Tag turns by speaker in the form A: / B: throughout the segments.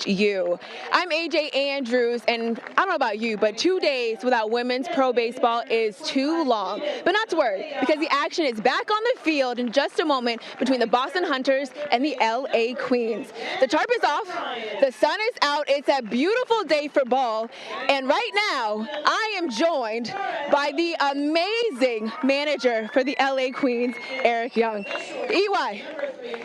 A: against you. I'm AJ Andrews, and I don't know about you, but 2 days without women's pro baseball is too long. But not to worry, because the action is back on the field in just a moment between the Boston Hunters and the LA Queens. The tarp is off, the sun is out, it's a beautiful day for ball, and right now I am joined by the amazing manager for the LA Queens, Eric Young. EY,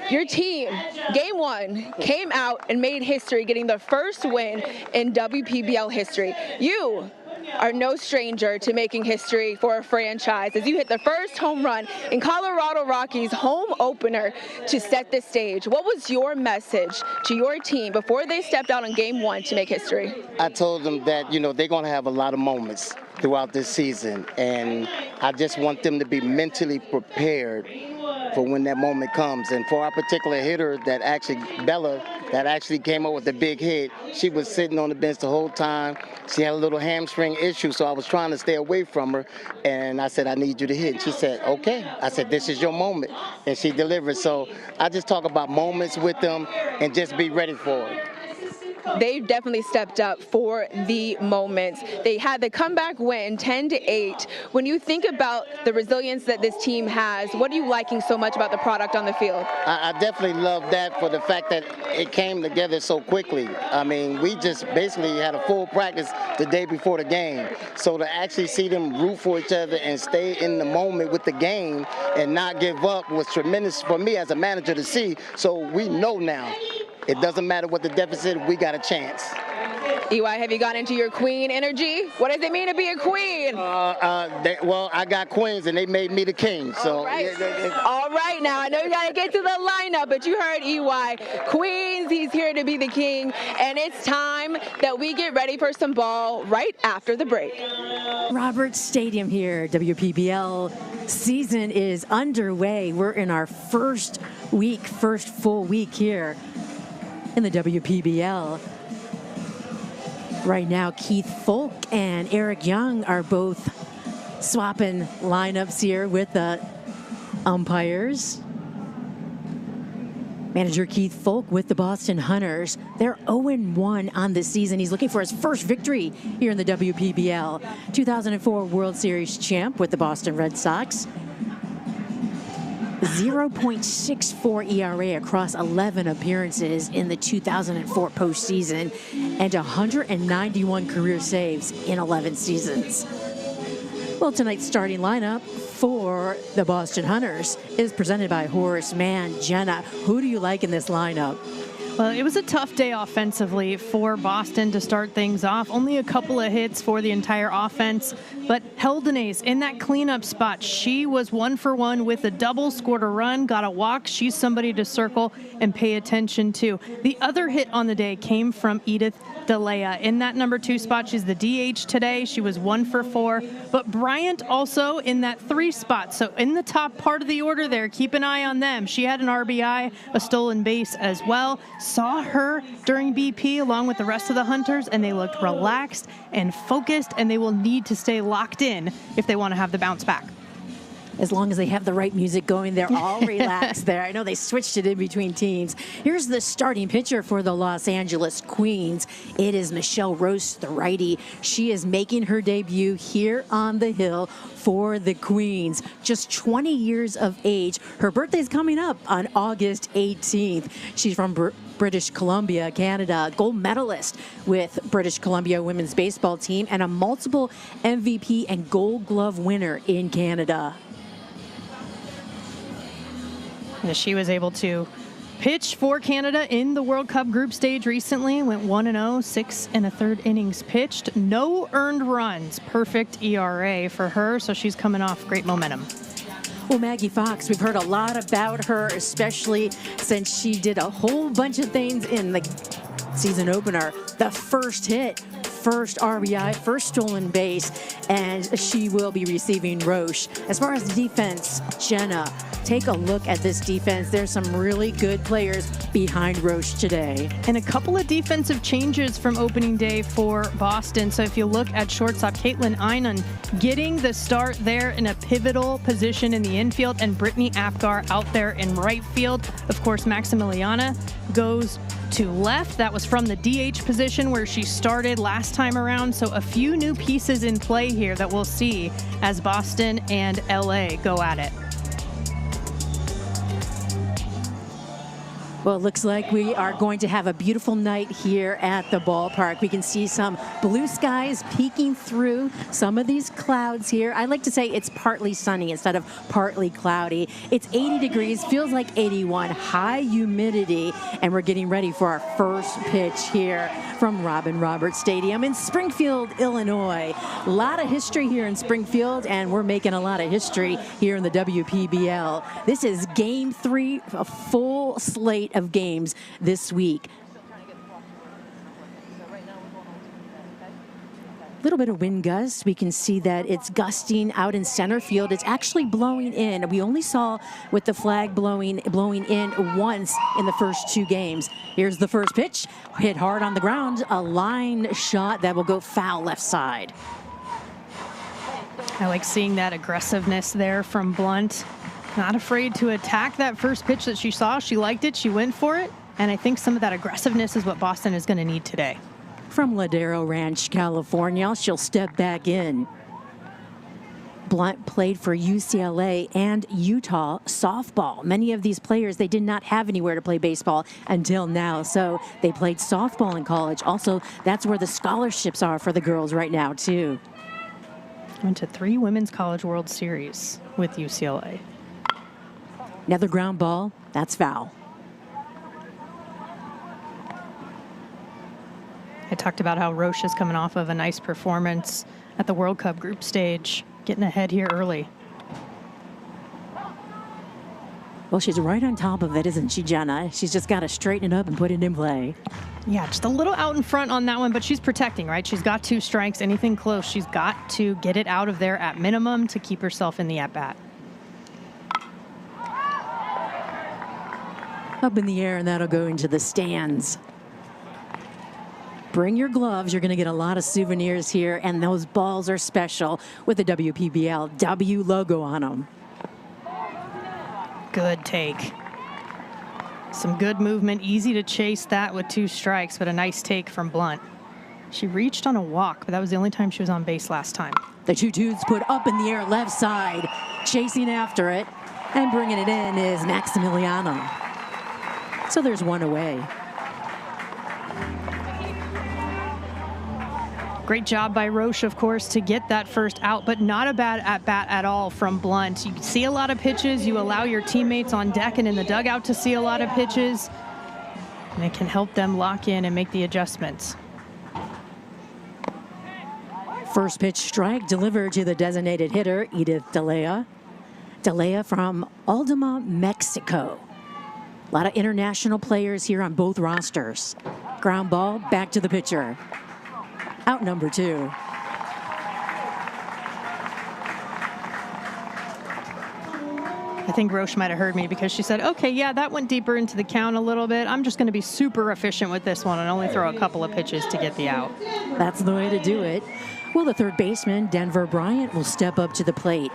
A: your team, game one, came out and made history, getting the first win in WPBL history. You are no stranger to making history for a franchise as you hit the first home run in Colorado Rockies' home opener to set the stage. What was your message to your team before they stepped out on game one to make history?
B: I told them that, they're going to have a lot of moments throughout this season, and I just want them to be mentally prepared for when that moment comes. And for our particular hitter Bella, that actually came up with the big hit, she was sitting on the bench the whole time. She had a little hamstring issue, so I was trying to stay away from her, and I said, I need you to hit. And she said, okay. I said, this is your moment, and she delivered. So I just talk about moments with them and just be ready for it.
A: They've definitely stepped up for the moments. They had the comeback win 10-8. When you think about the resilience that this team has, what are you liking so much about the product on the field?
B: I definitely love that for the fact that it came together so quickly. I mean, we just basically had a full practice the day before the game. So to actually see them root for each other and stay in the moment with the game and not give up was tremendous for me as a manager to see. So we know now, it doesn't matter what the deficit, we got a chance.
A: EY, have you gone into your queen energy? What does it mean to be a queen?
B: Well, I got queens and they made me the king. So.
A: All right, now I know you got to get to the lineup, but you heard EY. Queens, he's here to be the king, and it's time that we get ready for some ball right after the break.
C: Roberts Stadium here, WPBL season is underway. We're in our first full week here in the WPBL. Right now, Keith Folk and Eric Young are both swapping lineups here with the umpires. Manager Keith Folk with the Boston Hunters. They're 0-1 on the season. He's looking for his first victory here in the WPBL. 2004 World Series champ with the Boston Red Sox. 0.64 ERA across 11 appearances in the 2004 postseason and 191 career saves in 11 seasons. Well, tonight's starting lineup for the Boston Hunters is presented by Horace Mann. Jenna, who do you like in this lineup?
D: Well, it was a tough day offensively for Boston to start things off. Only a couple of hits for the entire offense. But Heldenays in that cleanup spot, she was 1 for 1 with a double, scored a run, got a walk. She's somebody to circle and pay attention to. The other hit on the day came from Edith DeLea. In that number 2 spot, she's the DH today. She was 1 for 4. But Bryant also in that 3 spot. So in the top part of the order there, keep an eye on them. She had an RBI, a stolen base as well. Saw her during BP along with the rest of the Hunters, and they looked relaxed and focused, and they will need to stay locked in if they want to have the bounce back.
C: As long as they have the right music going, they're all relaxed there. I know they switched it in between teams. Here's the starting pitcher for the Los Angeles Queens. It is Michelle Rose, the righty. She is making her debut here on the Hill for the Queens. Just 20 years of age. Her birthday's coming up on August 18th. She's from British Columbia, Canada, gold medalist with British Columbia women's baseball team and a multiple MVP and Gold Glove winner in Canada.
D: She was able to pitch for Canada in the World Cup group stage recently. Went 1-0, 6 1/3 innings pitched. No earned runs. Perfect ERA for her, so she's coming off great momentum.
C: Well, Maggie Fox, we've heard a lot about her, especially since she did a whole bunch of things in the season opener. The first hit, first RBI, first stolen base, and she will be receiving Roche. As far as the defense, Jenna, take a look at this defense. There's some really good players behind Roche today.
D: And a couple of defensive changes from opening day for Boston. So if you look at shortstop, Caitlin Einan getting the start there in a pivotal position in the infield, and Brittany Apgar out there in right field. Of course, Maximiliana goes to left. That was from the DH position where she started last time around. So a few new pieces in play here that we'll see as Boston and LA go at it.
C: Well, it looks like we are going to have a beautiful night here at the ballpark. We can see some blue skies peeking through some of these clouds here. I like to say it's partly sunny instead of partly cloudy. It's 80 degrees, feels like 81, high humidity, and we're getting ready for our first pitch here from Robin Roberts Stadium in Springfield, Illinois. A lot of history here in Springfield, and we're making a lot of history here in the WPBL. This is Game 3, a full slate of games this week. A little bit of wind gusts. We can see that it's gusting out in center field. It's actually blowing in. We only saw with the flag blowing in once in the first 2 games. Here's the first pitch, hit hard on the ground, a line shot that will go foul left side.
D: I like seeing that aggressiveness there from Blunt. Not afraid to attack that first pitch that she saw. She liked it. She went for it. And I think some of that aggressiveness is what Boston is going to need today.
C: From Ladero Ranch, California, she'll step back in. Blunt played for UCLA and Utah softball. Many of these players, they did not have anywhere to play baseball until now, so they played softball in college. Also, that's where the scholarships are for the girls right now, too.
D: Went to 3 Women's College World Series with UCLA.
C: Another ground ball, that's foul.
D: I talked about how Roche is coming off of a nice performance at the World Cup group stage, getting ahead here early.
C: Well, she's right on top of it, isn't she, Jenna? She's just got to straighten it up and put it in play.
D: Yeah, just a little out in front on that one, but she's protecting, right? She's got 2 strikes. Anything close, she's got to get it out of there at minimum to keep herself in the at-bat.
C: Up in the air, and that'll go into the stands. Bring your gloves. You're going to get a lot of souvenirs here, and those balls are special with the WPBL W logo on them.
D: Good take. Some good movement. Easy to chase that with 2 strikes, but a nice take from Blunt. She reached on a walk, but that was the only time she was on base last time.
C: The 2-2's put up in the air left side. Chasing after it and bringing it in is Maximiliano. So there's 1 away.
D: Great job by Roche, of course, to get that first out, but not a bad at-bat at all from Blunt. You see a lot of pitches. You allow your teammates on deck and in the dugout to see a lot of pitches, and it can help them lock in and make the adjustments.
C: First pitch strike delivered to the designated hitter, Edith Delea. Delea from Aldama, Mexico. A lot of international players here on both rosters. Ground ball back to the pitcher. Out number 2.
D: I think Roche might have heard me because she said, okay, yeah, that went deeper into the count a little bit. I'm just going to be super efficient with this one and only throw a couple of pitches to get the out.
C: That's the way to do it. Well, the third baseman, Denver Bryant, will step up to the plate.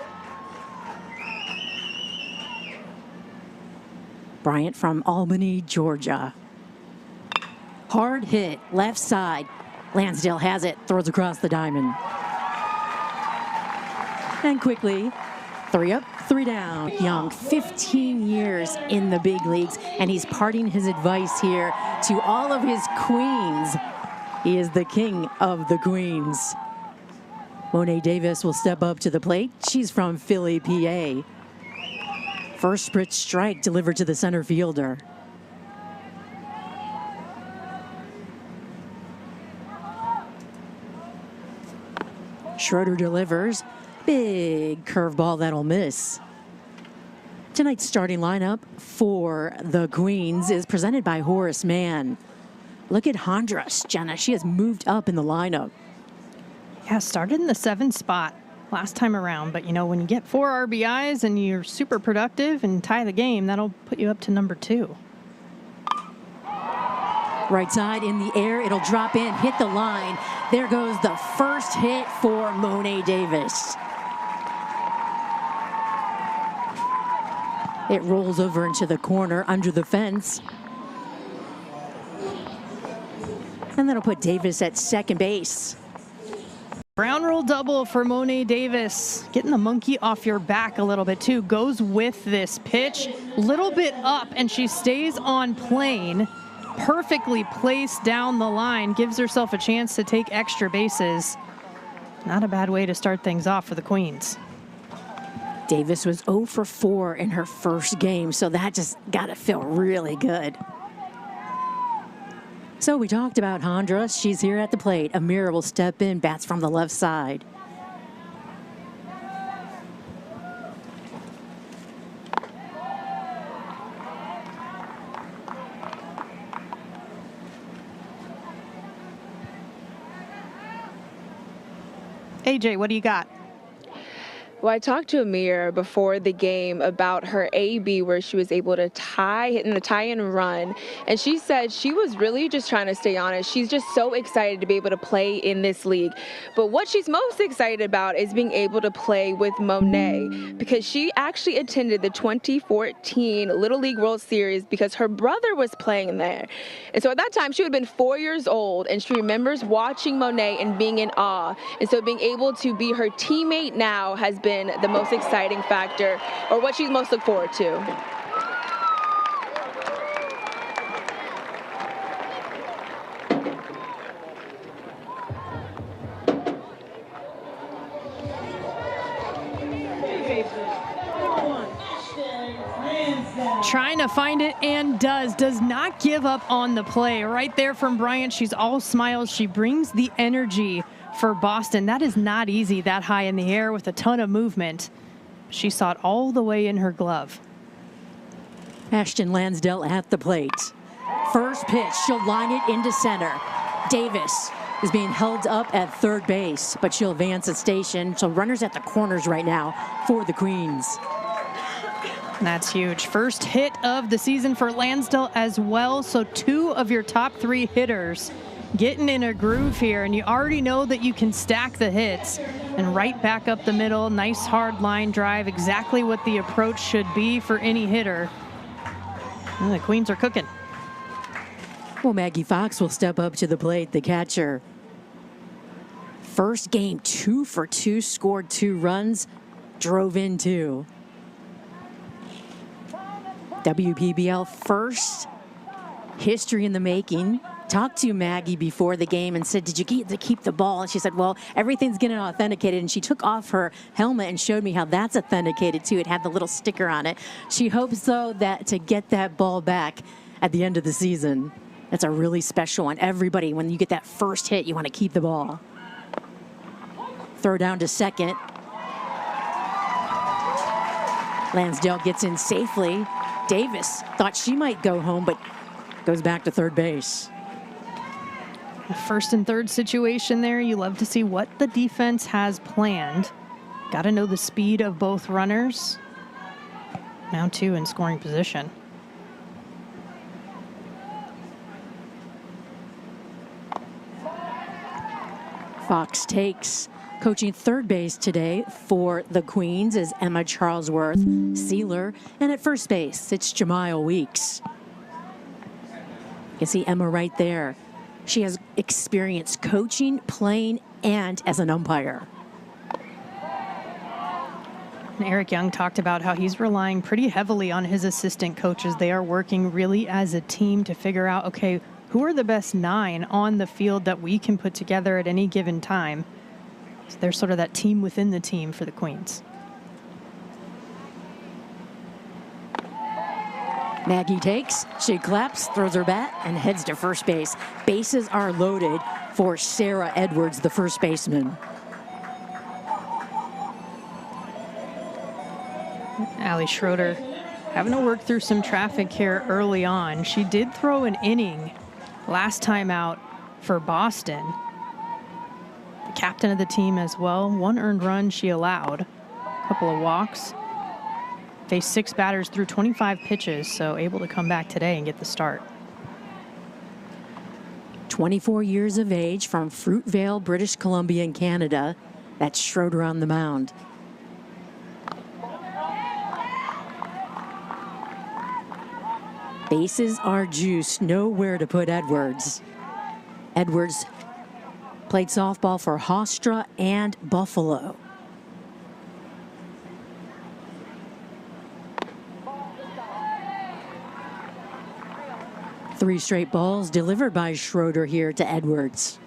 C: Bryant from Albany, Georgia. Hard hit, left side. Lansdale has it, throws across the diamond. And quickly, 3 up, 3 down. Young, 15 years in the big leagues, and he's parting his advice here to all of his queens. He is the king of the queens. Monet Davis will step up to the plate. She's from Philly, PA. First pitch strike delivered to the center fielder. Schroeder delivers. Big curveball that'll miss. Tonight's starting lineup for the Queens is presented by Horace Mann. Look at Hondras, Jenna. She has moved up in the lineup.
D: Yeah, started in the 7th spot last time around. But, you know, when you get 4 RBIs and you're super productive and tie the game, that'll put you up to number 2.
C: Right side in the air. It'll drop in, hit the line. There goes the first hit for Mo'ne Davis. It rolls over into the corner under the fence. And that'll put Davis at second base.
D: Ground rule double for Mo'ne Davis. Getting the monkey off your back a little bit too. Goes with this pitch. Little bit up and she stays on plane. Perfectly placed down the line. Gives herself a chance to take extra bases. Not a bad way to start things off for the Queens.
C: Davis was 0 for 4 in her first game, so that just got to feel really good. So we talked about Hondra. She's here at the plate. Amira will step in, bats from the left side.
D: AJ, what do you got?
A: Well, I talked to Amir before the game about her AB where she was able to hit in the tie and run. And she said she was really just trying to stay honest. She's just so excited to be able to play in this league. But what she's most excited about is being able to play with Mo'ne, because she actually attended the 2014 Little League World Series because her brother was playing there. And so at that time, she would have been 4 years old, and she remembers watching Mo'ne and being in awe. And so being able to be her teammate now has been the most exciting factor, or what she's most looked forward to.
D: Trying to find it and does not give up on the play. Right there from Bryant, she's all smiles. She brings the energy for Boston. That is not easy that high in the air with a ton of movement. She saw it all the way in her glove.
C: Ashton Lansdale at the plate. First pitch, she'll line it into center. Davis is being held up at third base, but she'll advance a station. So runners at the corners right now for the Queens.
D: That's huge. First hit of the season for Lansdale as well. So 2 of your top 3 hitters getting in a groove here, and you already know that you can stack the hits. And right back up the middle, nice hard line drive, exactly what the approach should be for any hitter. And the Queens are cooking.
C: Well, Maggie Fox will step up to the plate, the catcher. First game, 2 for 2, scored 2 runs, drove in 2. WPBL first, history in the making. Talked to Maggie before the game and said, did you get to keep the ball? And she said, well, everything's getting authenticated. And she took off her helmet and showed me how that's authenticated too. It had the little sticker on it. She hopes, though, that to get that ball back at the end of the season, that's a really special one. Everybody, when you get that first hit, you want to keep the ball. Throw down to second. Lansdale gets in safely. Davis thought she might go home, but goes back to third base.
D: First and third situation there. You love to see what the defense has planned. Got to know the speed of both runners. Now 2 in scoring position.
C: Fox takes. Coaching third base today for the Queens is Emma Charlesworth Sealer. And at first base, it's Jemile Weeks. You can see Emma right there. She has experience coaching, playing, and as an umpire.
D: And Eric Young talked about how he's relying pretty heavily on his assistant coaches. They are working really as a team to figure out, okay, who are the best 9 on the field that we can put together at any given time. So they're sort of that team within the team for the Queens.
C: Maggie takes, she claps, throws her bat, and heads to first base. Bases are loaded for Sarah Edwards, the first baseman.
D: Allie Schroeder having to work through some traffic here early on. She did throw an inning last time out for Boston. captain of the team as well. 1 earned run she allowed, a couple of walks. Faced 6 batters through 25 pitches, so able to come back today and get the start.
C: 24 years of age, from Fruitvale, British Columbia in Canada. That's Schroeder on the mound. Bases are juiced, nowhere to put Edwards. Edwards played softball for Hofstra and Buffalo. Three straight balls delivered by Schroeder here to Edwards.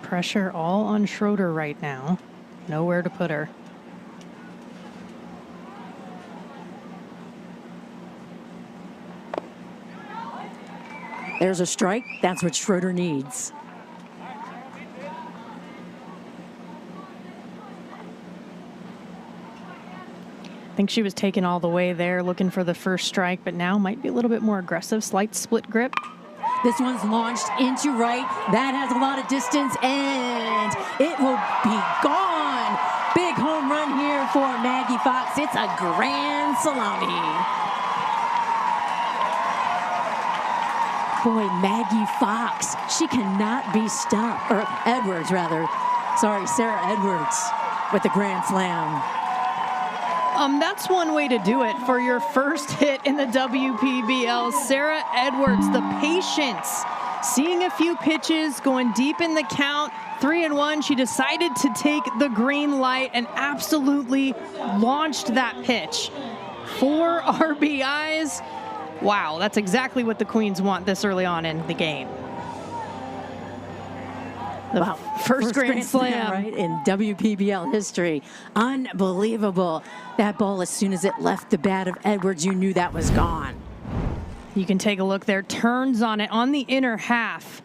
D: Pressure all on Schroeder right now. Nowhere to put her.
C: There's a strike. That's what Schroeder needs.
D: I think she was taken all the way there looking for the first strike, but now might be a little bit more aggressive. Slight split grip.
C: This one's launched into right. That has a lot of distance, and it will be gone. Big home run here for Maggie Fox. It's a grand salami. Boy, Maggie Fox, she cannot be stopped. Or Edwards, rather. Sorry, Sarah Edwards with the grand slam.
D: That's one way to do it for your first hit in the WPBL. Sarah Edwards, the patience, seeing a few pitches, going deep in the count, 3-1. She decided to take the green light and absolutely launched that pitch. 4 RBIs. Wow, that's exactly what the Queens want this early on in the game.
C: Wow.
D: First grand slam,
C: right, in WPBL history. Unbelievable. That ball, as soon as it left the bat of Edwards, you knew that was gone.
D: You can take a look there. Turns on it on the inner half.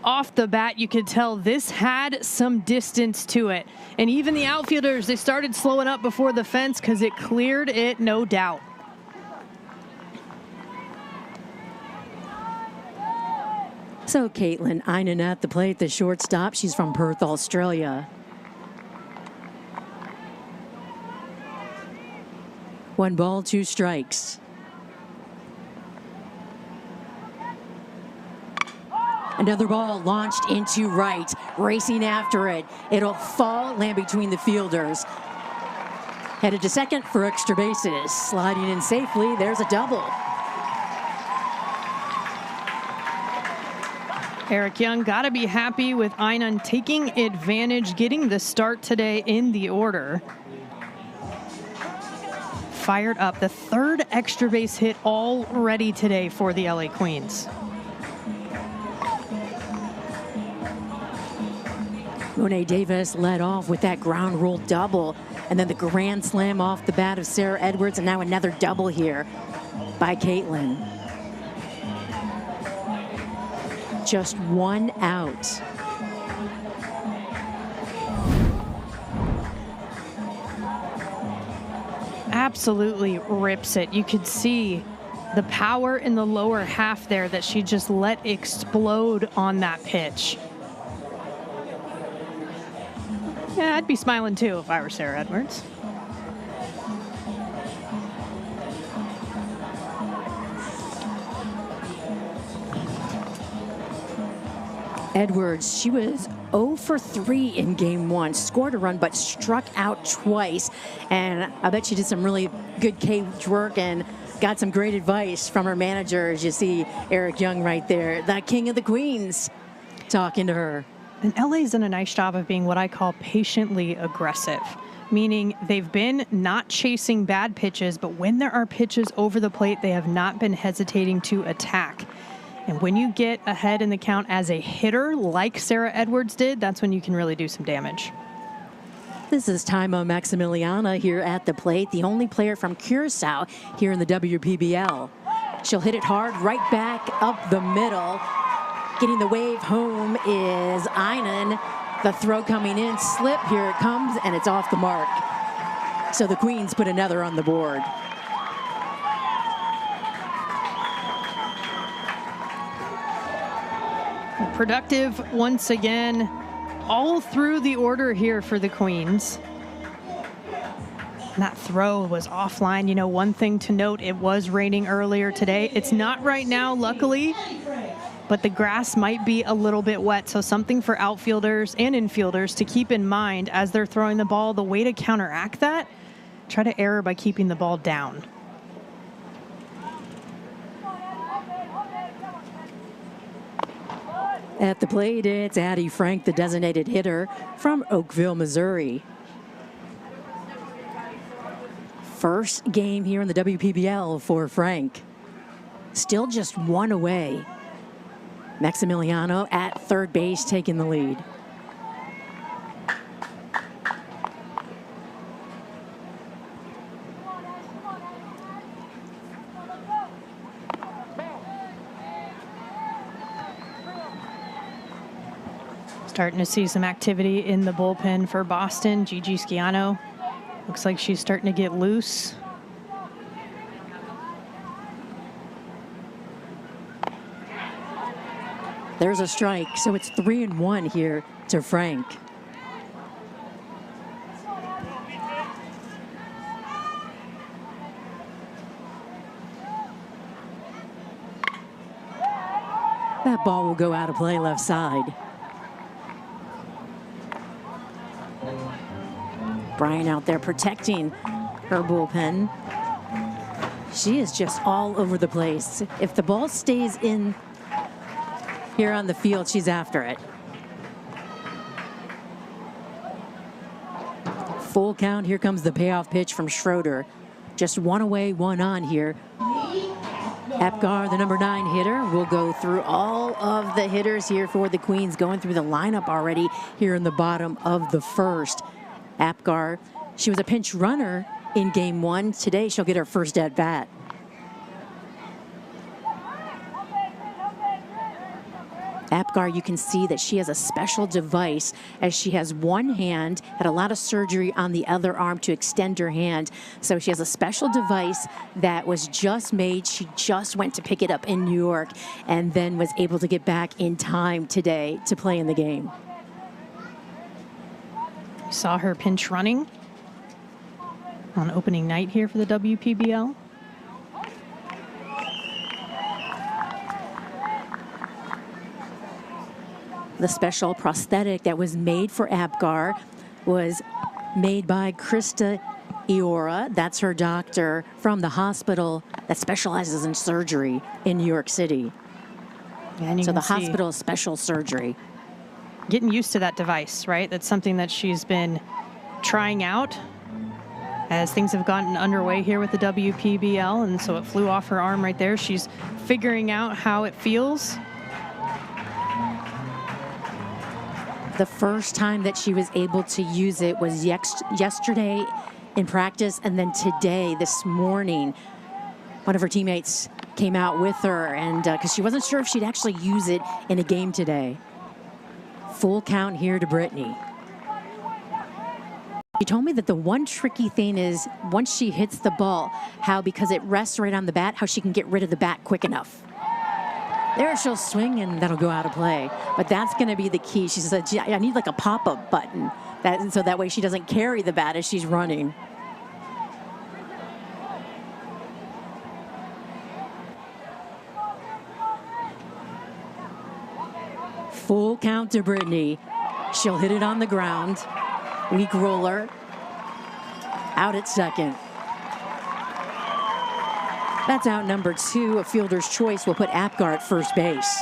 D: Off the bat, you could tell this had some distance to it. And even the outfielders, they started slowing up before the fence because it cleared it, no doubt.
C: So Caitlin Einan at the plate, the shortstop. She's from Perth, Australia. One ball, 2 strikes. Another ball launched into right, racing after it. It'll fall, land between the fielders. Headed to second for extra bases. Sliding in safely, there's a double.
D: Eric Young got to be happy with Einan taking advantage, getting the start today in the order. Fired up, the 3rd extra base hit already today for the LA Queens.
C: Monet Davis led off with that ground rule double, and then the grand slam off the bat of Sarah Edwards, and now another double here by Caitlin. Just 1 out.
D: Absolutely rips it. You could see the power in the lower half there that she just let explode on that pitch. Yeah, I'd be smiling too if I were Sarah Edwards.
C: Edwards, she was 0 for 3 in game 1. Scored a run, but struck out twice. And I bet she did some really good cage work and got some great advice from her manager, as you see Eric Young right there, the king of the Queens, talking to her.
D: And LA's done a nice job of being what I call patiently aggressive, meaning they've been not chasing bad pitches, but when there are pitches over the plate, they have not been hesitating to attack. And when you get ahead in the count as a hitter, like Sarah Edwards did, that's when you can really do some damage.
C: This is Taima Maximiliana here at the plate, the only player from Curacao here in the WPBL. She'll hit it hard right back up the middle. Getting the wave home is Einan. The throw coming in, slip, here it comes, and it's off the mark. So the Queens put another on the board.
D: Productive once again, all through the order here for the Queens. And that throw was offline. You know, one thing to note, it was raining earlier today. It's not right now, luckily, but the grass might be a little bit wet. So something for outfielders and infielders to keep in mind as they're throwing the ball. The way to counteract that, try to err by keeping the ball down.
C: At the plate, it's Addie Frank, the designated hitter from Oakville, Missouri. First game here in the WPBL for Frank. Still just one away. Maximiliano at third base taking the lead.
D: Starting to see some activity in the bullpen for Boston. Gigi Schiano looks like she's starting to get loose.
C: There's a strike, so it's 3-1 here to Frank. That ball will go out of play left side. Brian out there protecting her bullpen. She is just all over the place. If the ball stays in here on the field, she's after it. Full count. Here comes the payoff pitch from Schroeder. Just one away, one on here. Apgar, the number 9 hitter, will go through all of the hitters here for the Queens, going through the lineup already here in the bottom of the first. Apgar, she was a pinch runner in game 1. Today, she'll get her first at bat. Apgar, you can see that she has a special device as she has one hand, had a lot of surgery on the other arm to extend her hand. So she has a special device that was just made. She just went to pick it up in New York and then was able to get back in time today to play in the game.
D: Saw her pinch running on opening night here for the WPBL.
C: The special prosthetic that was made for Apgar was made by Krista Iora. That's her doctor from the hospital that specializes in surgery in New York City.
D: And
C: so the hospital is special surgery.
D: Getting used to that device, right? That's something that she's been trying out as things have gotten underway here with the WPBL, and so it flew off her arm right there. She's figuring out how it feels.
C: The first time that she was able to use it was yesterday in practice, and then today, this morning, one of her teammates came out with her, and because she wasn't sure if she'd actually use it in a game today. Full count here to Brittany. She told me that the one tricky thing is once she hits the ball, how because it rests right on the bat, how she can get rid of the bat quick enough. There she'll swing and that'll go out of play. But that's going to be the key. She said, I need like a pop-up button so that way she doesn't carry the bat as she's running. Full count to Brittany. She'll hit it on the ground. Weak roller. Out at second. That's out number 2. A fielder's choice will put Apgar at first base.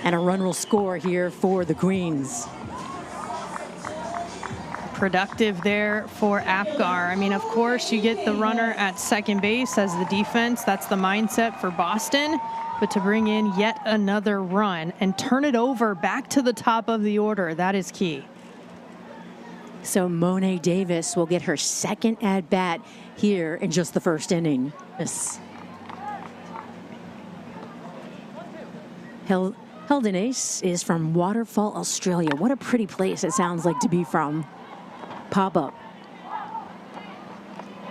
C: And a run will score here for the Queens.
D: Productive there for Apgar. I mean, of course, you get the runner at second base as the defense. That's the mindset for Boston. But to bring in yet another run and turn it over back to the top of the order, that is key.
C: So Monet Davis will get her second at-bat here in just the first inning. Yes. Helden Ace is from Waterfall, Australia. What a pretty place it sounds like to be from. Pop-up.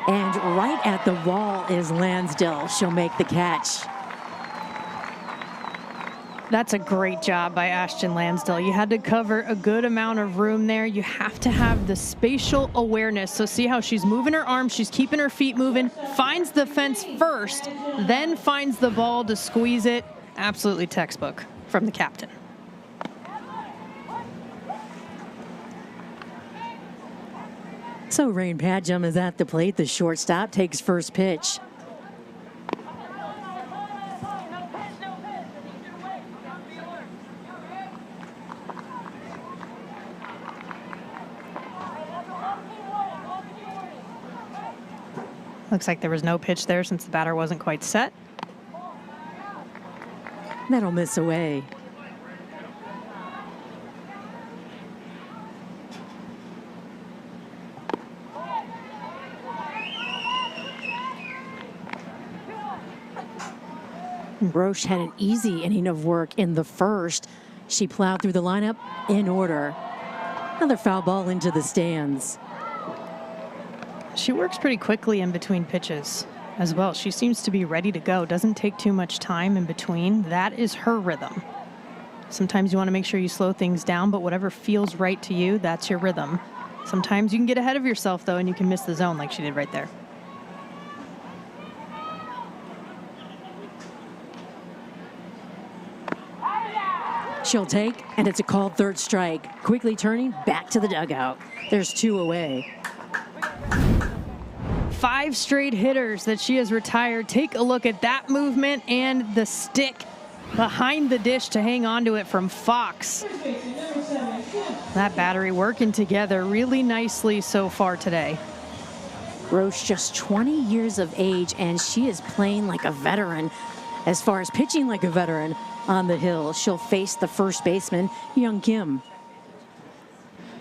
C: And right at the wall is Lansdale. She'll make the catch.
D: That's a great job by Ashton Lansdale. You had to cover a good amount of room there. You have to have the spatial awareness. So see how she's moving her arms, she's keeping her feet moving, finds the fence first, then finds the ball to squeeze it. Absolutely textbook from the captain.
C: So Rain Padgham is at the plate. The shortstop takes first pitch.
D: Looks like there was no pitch there since the batter wasn't quite set.
C: That'll miss away. Roche had an easy inning of work in the first. She plowed through the lineup in order. Another foul ball into the stands.
D: She works pretty quickly in between pitches as well. She seems to be ready to go. Doesn't take too much time in between. That is her rhythm. Sometimes you want to make sure you slow things down, but whatever feels right to you, that's your rhythm. Sometimes you can get ahead of yourself, though, and you can miss the zone like she did right there.
C: She'll take, and it's a called third strike. Quickly turning back to the dugout. There's 2 away.
D: 5 straight hitters that she has retired. Take a look at that movement and the stick behind the dish to hang on to it from Fox. That battery working together really nicely so far today.
C: Roche just 20 years of age, and she is playing like a veteran. As far as pitching like a veteran on the hill, she'll face the first baseman, Young Kim.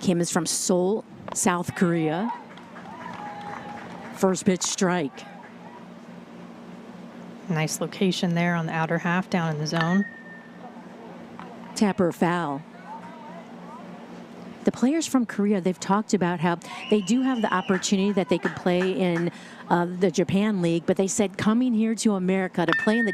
C: Kim is from Seoul, South Korea. First pitch strike.
D: Nice location there on the outer half down in the zone.
C: Tapper foul. The players from Korea, they've talked about how they do have the opportunity that they could play in the Japan League, but they said coming here to America to play in the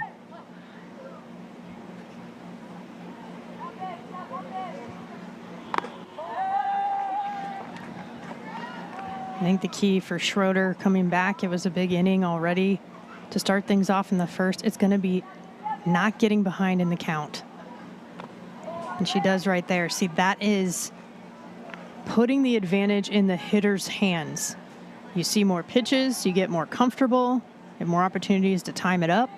D: I think the key for Schroeder coming back, it was a big inning already to start things off in the first. It's going to be not getting behind in the count. And she does right there. See, that is putting the advantage in the hitter's hands. You see more pitches, you get more comfortable, you have more opportunities to time it up.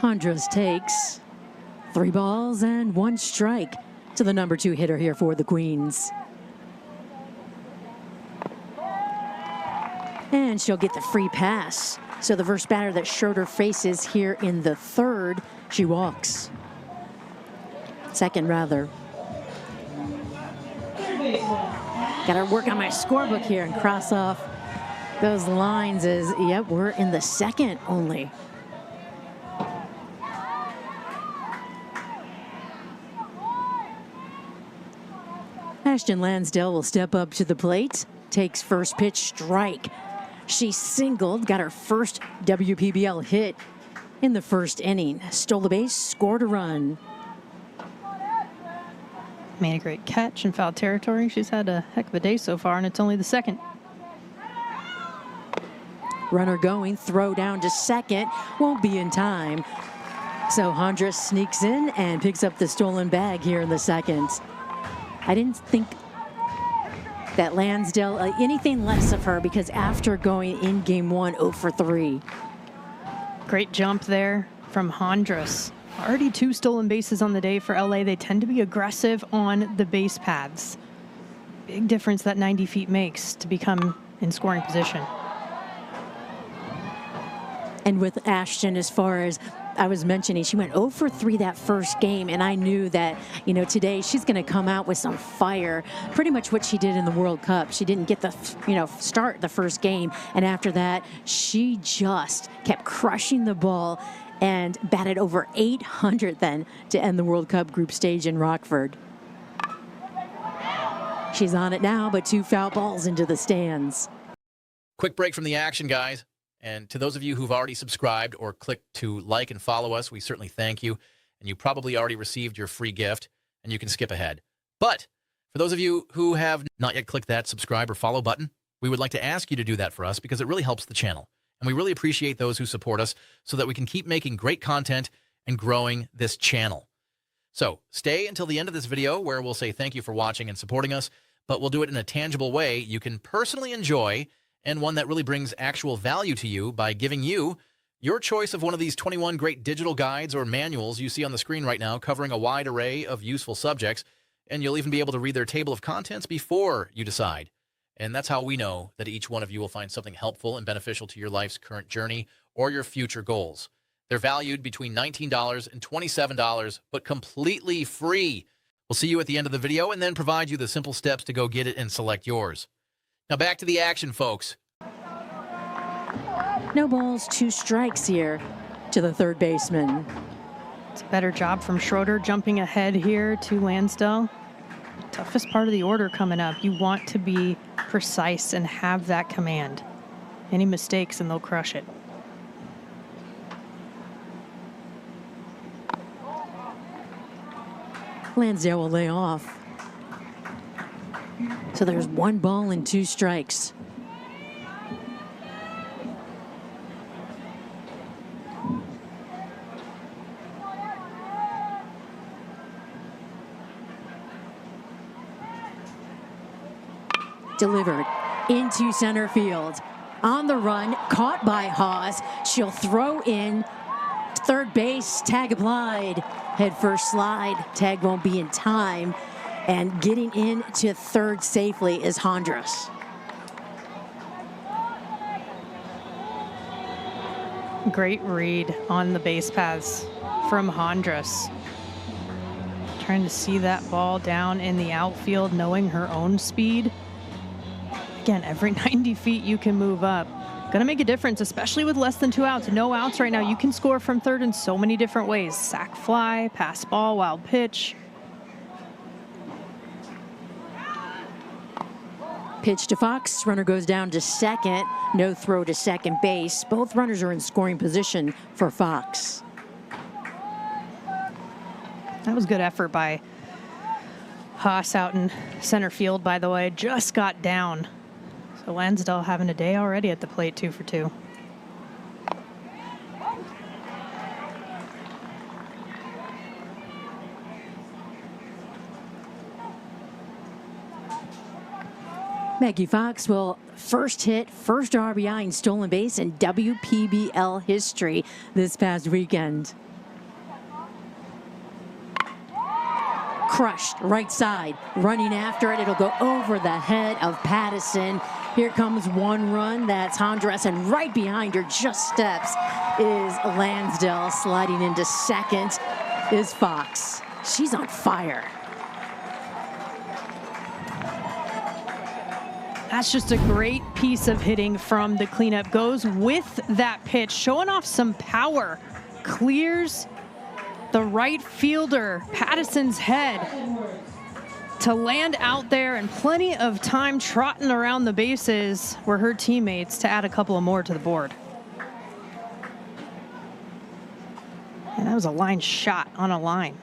C: Andres takes 3 balls and 1 strike to the number 2 hitter here for the Queens. And she'll get the free pass. So the first batter that Schroeder faces here in the third, she walks. Second, rather. Got to work on my scorebook here and cross off those lines as, yep, we're in the second only. Ashton Lansdale will step up to the plate, takes first pitch strike. She singled, got her first WPBL hit in the first inning. Stole the base, scored a run.
D: Made a great catch in foul territory. She's had a heck of a day so far, and it's only the second.
C: Runner going, throw down to second, won't be in time. So Andres sneaks in and picks up the stolen bag here in the second. I didn't think that Lansdale, anything less of her, because after going in game 1, 0 for 3.
D: Great jump there from Andres. Already 2 stolen bases on the day for LA. They tend to be aggressive on the base paths. Big difference that 90 feet makes to become in scoring position.
C: And with Ashton, as far as I was mentioning, she went 0 for 3 that first game, and I knew that, you know, today she's going to come out with some fire. Pretty much what she did in the World Cup. She didn't get the, start the first game, and after that, she just kept crushing the ball and batted over 800 then to end the World Cup group stage in Rockford. She's on it now, but 2 foul balls into the stands.
E: Quick break from the action, guys. And to those of you who've already subscribed or clicked to like and follow us, we certainly thank you. And you probably already received your free gift, and you can skip ahead. But for those of you who have not yet clicked that subscribe or follow button, we would like to ask you to do that for us because it really helps the channel. And we really appreciate those who support us so that we can keep making great content and growing this channel. So stay until the end of this video where we'll say thank you for watching and supporting us, but we'll do it in a tangible way you can personally enjoy and one that really brings actual value to you by giving you your choice of one of these 21 great digital guides or manuals you see on the screen right now covering a wide array of useful subjects, and you'll even be able to read their table of contents before you decide. And that's how we know that each one of you will find something helpful and beneficial to your life's current journey or your future goals. They're valued between $19 and $27, but completely free. We'll see you at the end of the video and then provide you the simple steps to go get it and select yours. Now back to the action, folks.
C: No balls, 2 strikes here to the third baseman.
D: It's a better job from Schroeder jumping ahead here to Lansdell. Toughest part of the order coming up. You want to be precise and have that command. Any mistakes and they'll crush it.
C: Lansdale will lay off. So there's 1 ball and 2 strikes. Delivered into center field. On the run, caught by Haas. She'll throw in third base, tag applied. Head first slide, tag won't be in time. And getting into third safely is Hondras.
D: Great read on the base paths from Hondras. Trying to see that ball down in the outfield, knowing her own speed. Again, every 90 feet you can move up. Gonna make a difference, especially with less than 2 outs. No outs right now. You can score from third in so many different ways. Sac fly, pass ball, wild pitch.
C: Pitch to Fox. Runner goes down to second. No throw to second base. Both runners are in scoring position for Fox.
D: That was good effort by Haas out in center field, by the way. Just got down. So Lansdale having a day already at the plate, 2 for 2.
C: Maggie Fox will first hit, first RBI and stolen base in WPBL history this past weekend. Crushed right side, running after it. It'll go over the head of Pattison. Here comes 1 run. That's Hondras, and right behind her, just steps, is Lansdale. Sliding into second is Fox. She's on fire.
D: That's just a great piece of hitting from the cleanup. Goes with that pitch, showing off some power. Clears the right fielder, Pattison's head, to land out there, and plenty of time trotting around the bases were her teammates to add a couple of more to the board. And that was a line shot on a line.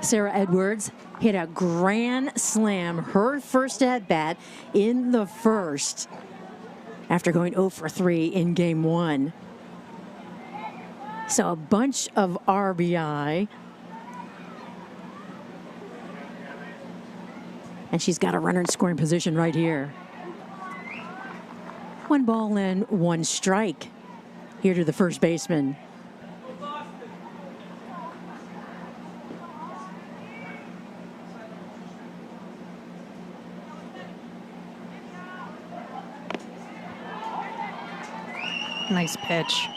C: Sarah Edwards hit a grand slam, her first at bat in the first, after going 0 for 3 in game 1. So a bunch of RBI. And she's got a runner in scoring position right here. 1 ball and 1 strike here to the first baseman.
D: Nice pitch.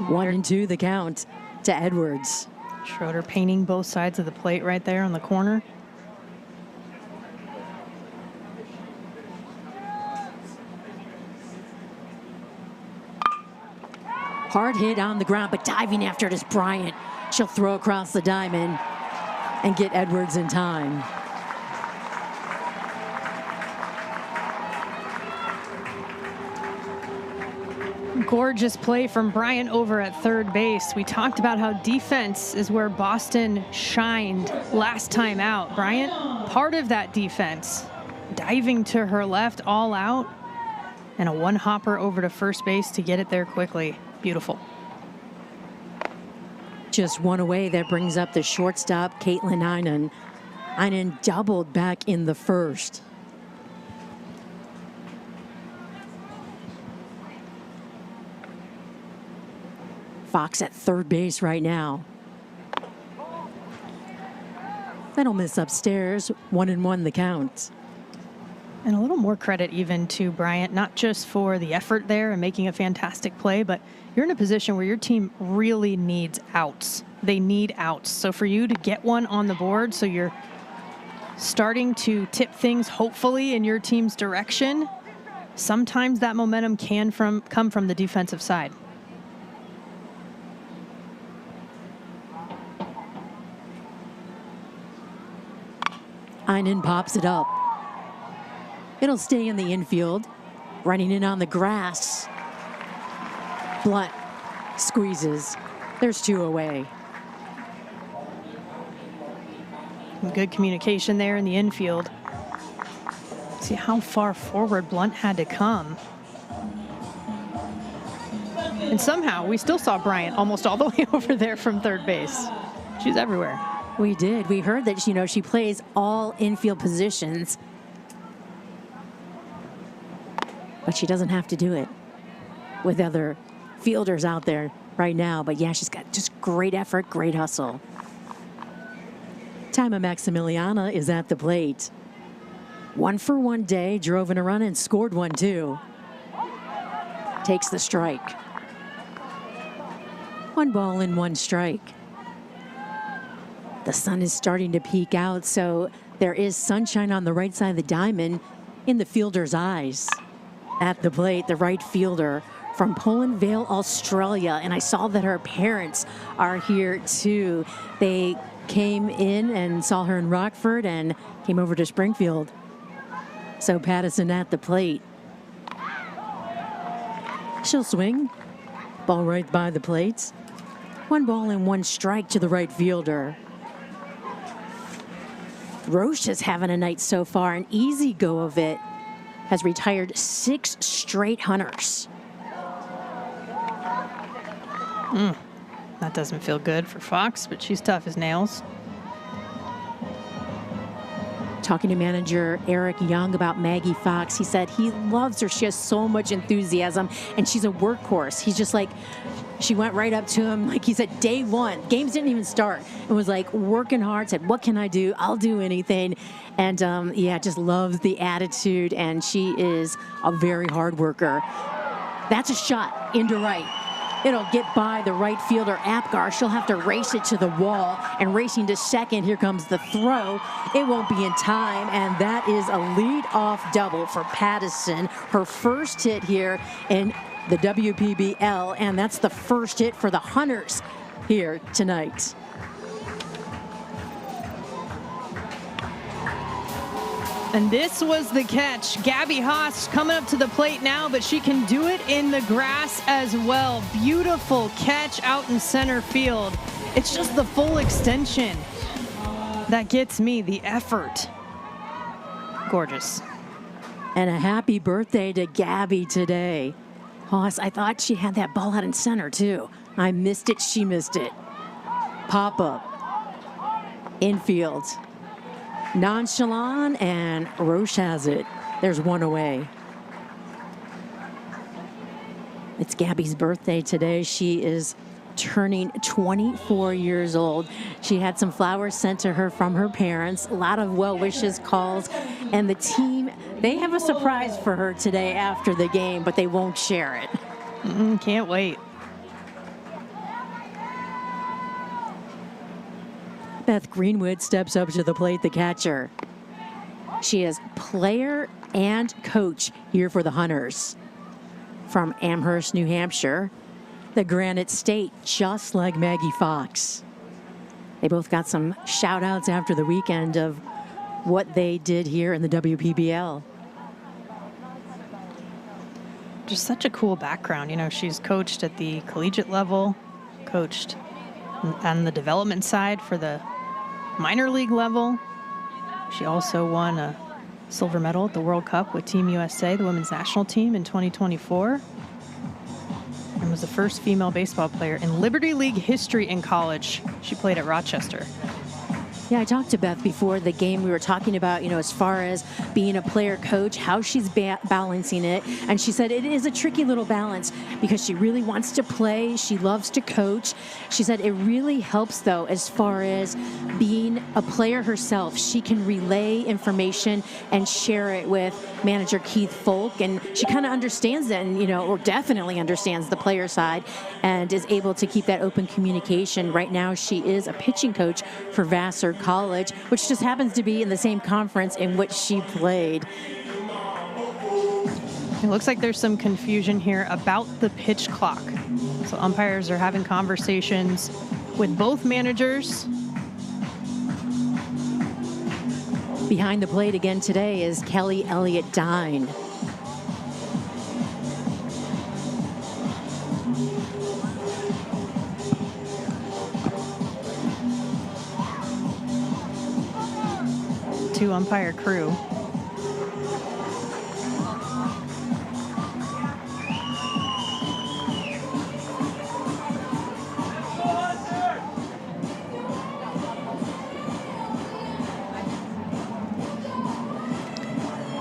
C: 1-2 the count to Edwards.
D: Schroeder painting both sides of the plate right there on the corner.
C: Hard hit on the ground, but diving after it is Bryant. She'll throw across the diamond. and get Edwards in time.
D: Gorgeous play from Bryant over at third base. We talked about how defense is where Boston shined last time out. Bryant, part of that defense, diving to her left, all out, and a one-hopper over to first base to get it there quickly. Beautiful.
C: Just one away. That brings up the shortstop, Caitlin Einan. Einan doubled back in the first. Fox at third base right now. That'll miss upstairs. 1-1 the count.
D: And a little more credit even to Bryant, not just for the effort there and making a fantastic play, but you're in a position where your team really needs outs. They need outs. So for you to get one on the board, so you're starting to tip things hopefully in your team's direction, sometimes that momentum can come from the defensive side.
C: Einan pops it up. It'll stay in the infield. Running in on the grass. Blunt squeezes. There's two away.
D: Good communication there in the infield. See how far forward Blunt had to come. And somehow we still saw Bryant almost all the way over there from third base. She's everywhere.
C: We did. We heard that, she plays all infield positions. But she doesn't have to do it with other fielders out there right now. But yeah, she's got just great effort, great hustle. Taima Maximiliana is at the plate. 1 for 1 day, drove in a run and scored one too. Takes the strike. 1 ball and 1 strike. The sun is starting to peek out, so there is sunshine on the right side of the diamond in the fielder's eyes. At the plate, the right fielder from Poland Vale, Australia. And I saw that her parents are here too. They came in and saw her in Rockford and came over to Springfield. So Pattison at the plate. She'll swing. Ball right by the plate. 1 ball and 1 strike to the right fielder. Roche is having a night so far, an easy go of it. Has retired 6 straight hunters.
D: That doesn't feel good for Fox, but she's tough as nails.
C: Talking to manager Eric Young about Maggie Fox, he said he loves her. She has so much enthusiasm, and she's a workhorse. He's just like, she went right up to him, like he said, day one. Games didn't even start. And was like working hard, said, what can I do? I'll do anything. And just loves the attitude, and she is a very hard worker. That's a shot into right. It'll get by the right fielder, Apgar. She'll have to race it to the wall, and racing to second, here comes the throw. It won't be in time, and that is a lead-off double for Pattison. Her first hit here in the WPBL, and that's the first hit for the Hunters here tonight.
D: And this was the catch. Gabby Haas coming up to the plate now, but she can do it in the grass as well. Beautiful catch out in center field. It's just the full extension that gets me, the effort. Gorgeous.
C: And a happy birthday to Gabby today. Haas, I thought she had that ball out in center too. I missed it, she missed it. Pop up. Infield. Nonchalant, and Roche has it. There's 1 away. It's Gabby's birthday today. She is turning 24 years old. She had some flowers sent to her from her parents, a lot of well wishes, calls, and the team, they have a surprise for her today after the game, but they won't share it.
D: Can't wait.
C: Beth Greenwood steps up to the plate, the catcher. She is player and coach here for the Hunters. From Amherst, New Hampshire, the Granite State, just like Maggie Fox. They both got some shout outs after the weekend of what they did here in the WPBL.
D: Just such a cool background. You know, she's coached at the collegiate level, coached on the development side for the minor league level. She also won a silver medal at the World Cup with Team USA, the women's national team, in 2024. And was the first female baseball player in Liberty League history in college. She played at Rochester.
C: Yeah, I talked to Beth before the game. We were talking about, as far as being a player coach, how she's balancing it. And she said it is a tricky little balance because she really wants to play. She loves to coach. She said it really helps, though, as far as being a player herself. She can relay information and share it with manager Keith Folk. And she kind of understands that, and, or definitely understands the player side and is able to keep that open communication. Right now, she is a pitching coach for Vassar College, which just happens to be in the same conference in which she played.
D: It looks like there's some confusion here about the pitch clock. So umpires are having conversations with both managers.
C: Behind the plate again today is Kelly Elliott Dine.
D: Umpire crew.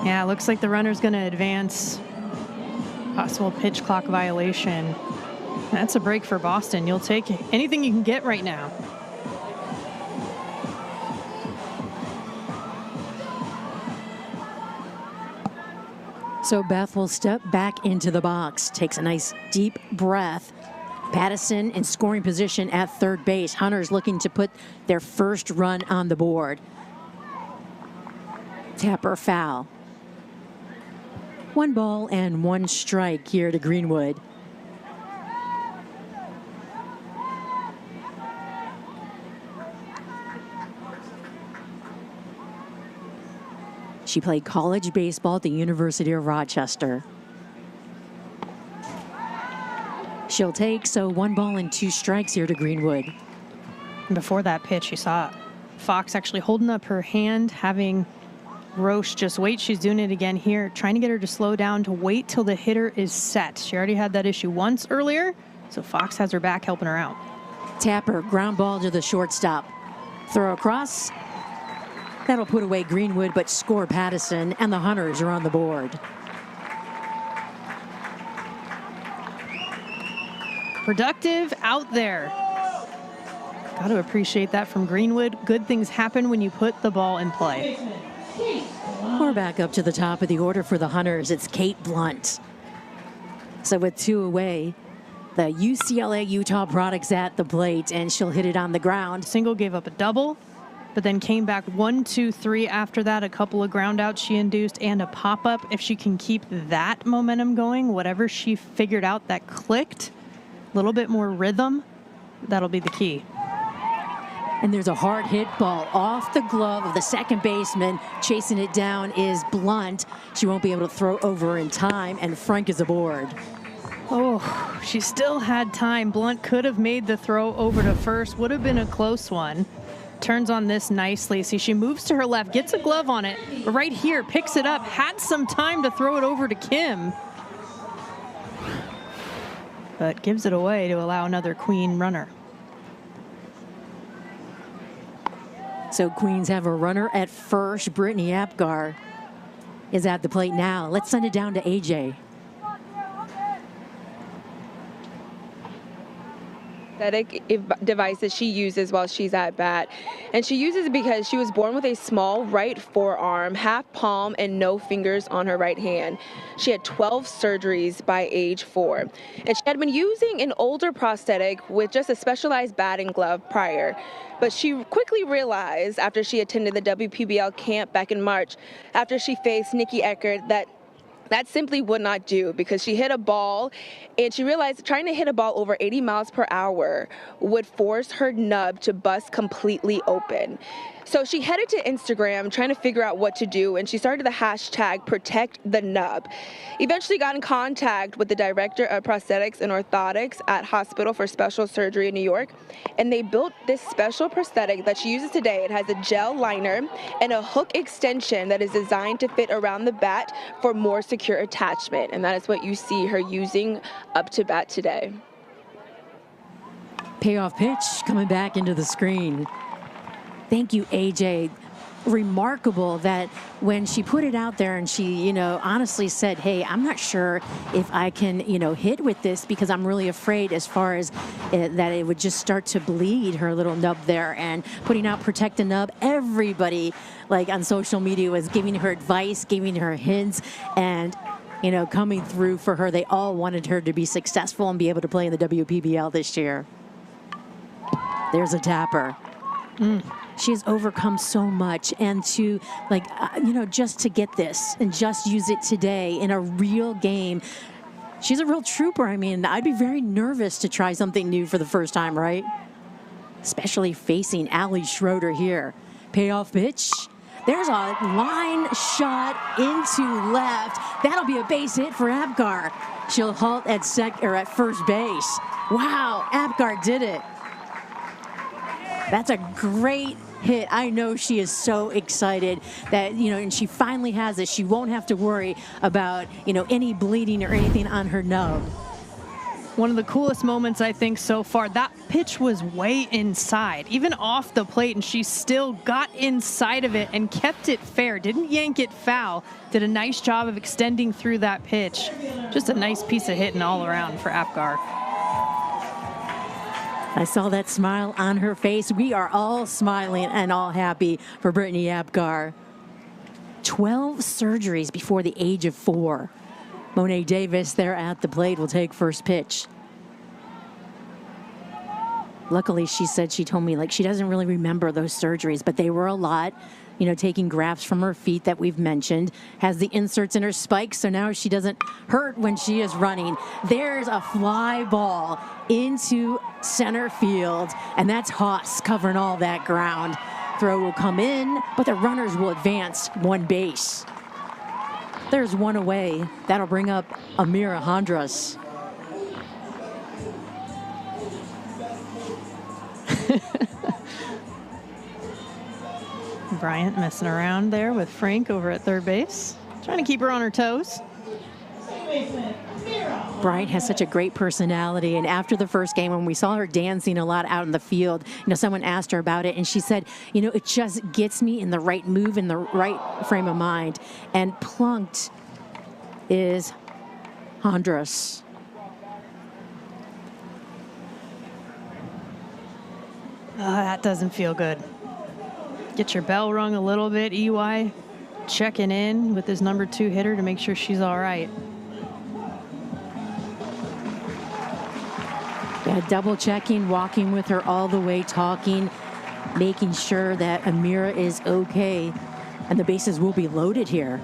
D: Yeah, looks like the runner's going to advance. Possible pitch clock violation. That's a break for Boston. You'll take anything you can get right now.
C: So Beth will step back into the box, takes a nice deep breath. Pattison in scoring position at third base. Hunters looking to put their first run on the board. Tapper foul. 1 ball and 1 strike here to Greenwood. She played college baseball at the University of Rochester. She'll take, so 1 ball and 2 strikes here to Greenwood.
D: Before that pitch, you saw Fox actually holding up her hand, having Roche just wait. She's doing it again here, trying to get her to slow down, to wait till the hitter is set. She already had that issue once earlier, so Fox has her back helping her out.
C: Tapper, ground ball to the shortstop. Throw across. That'll put away Greenwood, but score Pattison, and the Hunters are on the board.
D: Productive out there. Got to appreciate that from Greenwood. Good things happen when you put the ball in play.
C: We're back up to the top of the order for the Hunters. It's Kate Blunt. So with 2 away, the UCLA Utah products at the plate, and she'll hit it on the ground.
D: Single, gave up a double, but then came back 1, 2, 3 after that. A couple of ground outs she induced and a pop-up. If she can keep that momentum going, whatever she figured out that clicked, a little bit more rhythm, that'll be the key.
C: And there's a hard hit ball off the glove of the second baseman. Chasing it down is Blunt. She won't be able to throw over in time, and Frank is aboard.
D: Oh, she still had time. Blunt could have made the throw over to first. Would have been a close one. Turns on this nicely. See, she moves to her left, gets a glove on it, but right here, picks it up, had some time to throw it over to Kim, but gives it away to allow another Queen runner.
C: So Queens have a runner at first. Brittany Apgar is at the plate now. Let's send it down to AJ.
A: Device that she uses while she's at bat, and she uses it because she was born with a small right forearm, half palm, and no fingers on her right hand. She had 12 surgeries by age 4, and she had been using an older prosthetic with just a specialized batting glove prior. But she quickly realized after she attended the WPBL camp back in March, after she faced Nikki Eckert, that That simply would not do, because she hit a ball and she realized trying to hit a ball over 80 miles per hour would force her nub to bust completely open. So she headed to Instagram trying to figure out what to do, and she started the hashtag Protect the Nub. Eventually got in contact with the director of prosthetics and orthotics at Hospital for Special Surgery in New York, and they built this special prosthetic that she uses today. It has a gel liner and a hook extension that is designed to fit around the bat for more secure attachment, and that is what you see her using up to bat today.
C: Payoff pitch coming back into the screen. Thank you, AJ. Remarkable that when she put it out there and she, honestly said, hey, I'm not sure if I can, hit with this, because I'm really afraid as far as that it would just start to bleed her little nub there. And putting out Protect the Nub, everybody on social media was giving her advice, giving her hints, and coming through for her. They all wanted her to be successful and be able to play in the WPBL this year. There's a tapper. She has overcome so much, and to just to get this and just use it today in a real game. She's a real trooper. I mean, I'd be very nervous to try something new for the first time, right? Especially facing Allie Schroeder here. Payoff pitch. There's a line shot into left. That'll be a base hit for Apgar. She'll halt at first base. Wow, Apgar did it. That's a great hit. I know she is so excited that, and she finally has it. She won't have to worry about, any bleeding or anything on her nub.
D: One of the coolest moments, I think, so far. That pitch was way inside, even off the plate, and she still got inside of it and kept it fair. Didn't yank it foul. Did a nice job of extending through that pitch. Just a nice piece of hitting all around for Apgar.
C: I saw that smile on her face. We are all smiling and all happy for Brittany Apgar. 12 surgeries before the age of 4. Monet Davis there at the plate will take first pitch. Luckily, she told me, she doesn't really remember those surgeries, but they were a lot. Taking grafts from her feet that we've mentioned, has the inserts in her spikes, so now she doesn't hurt when she is running. There's a fly ball into center field, and that's Haas covering all that ground. Throw will come in, but the runners will advance one base. There's one away. That'll bring up Amira Hondras.
D: Bryant messing around there with Frank over at third base, trying to keep her on her toes.
C: Bryant has such a great personality, and after the first game, when we saw her dancing a lot out in the field, someone asked her about it, and she said, it just gets me in the right move, in the right frame of mind. And plunked is Hondras.
D: That doesn't feel good. Get your bell rung a little bit. EY checking in with his number 2 hitter to make sure she's all right.
C: Yeah, double checking, walking with her all the way, talking, making sure that Amira is okay. And the bases will be loaded here.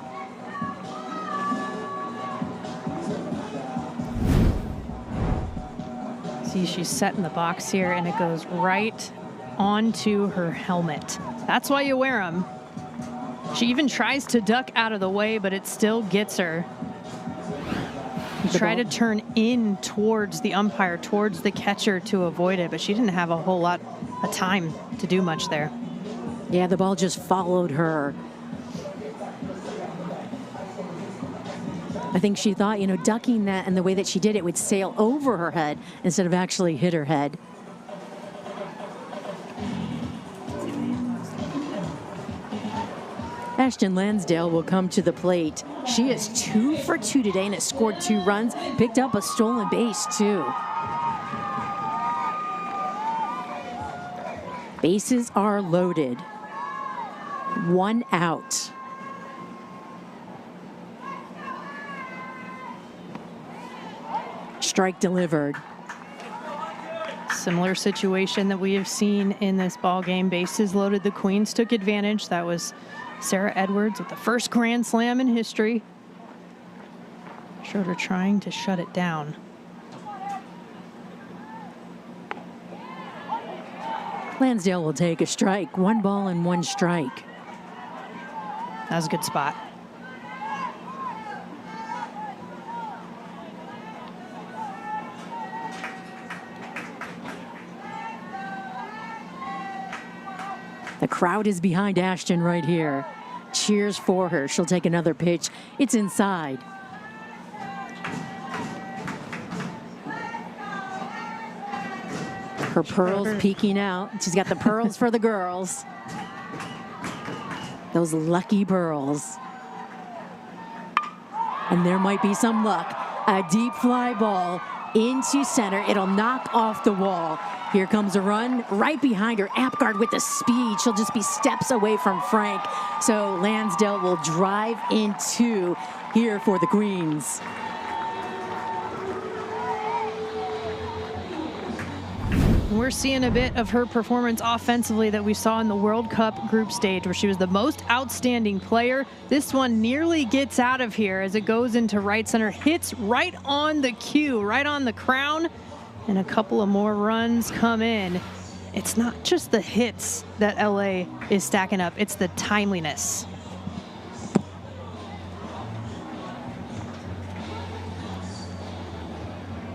D: See, she's set in the box here, and it goes right onto her helmet. That's why you wear them. She even tries to duck out of the way, but it still gets her. Try to turn in towards the umpire, towards the catcher to avoid it, but she didn't have a whole lot of time to do much there.
C: Yeah, the ball just followed her. I think she thought, ducking that and the way that she did it would sail over her head instead of actually hit her head. Ashton Lansdale will come to the plate. She is 2 for 2 today and has scored 2 runs, picked up a stolen base too. Bases are loaded. 1 out. Strike delivered.
D: Similar situation that we have seen in this ball game. Bases loaded. The Queens took advantage. That was Sarah Edwards with the first Grand Slam in history. Schroeder trying to shut it down.
C: Lansdale will take a strike. 1 ball and 1 strike.
D: That was a good spot.
C: The crowd is behind Ashton right here. Cheers for her. She'll take another pitch. It's inside. Her pearls peeking out. She's got the pearls for the girls. Those lucky pearls. And there might be some luck. A deep fly ball into center. It'll knock off the wall. Here comes a run right behind her. Apgard with the speed. She'll just be steps away from Frank. So Lansdale will drive in 2 here for the Queens.
D: We're seeing a bit of her performance offensively that we saw in the World Cup group stage, where she was the most outstanding player. This one nearly gets out of here as it goes into right center, hits right on the cue, right on the crown, and a couple of more runs come in. It's not just the hits that LA is stacking up, it's the timeliness.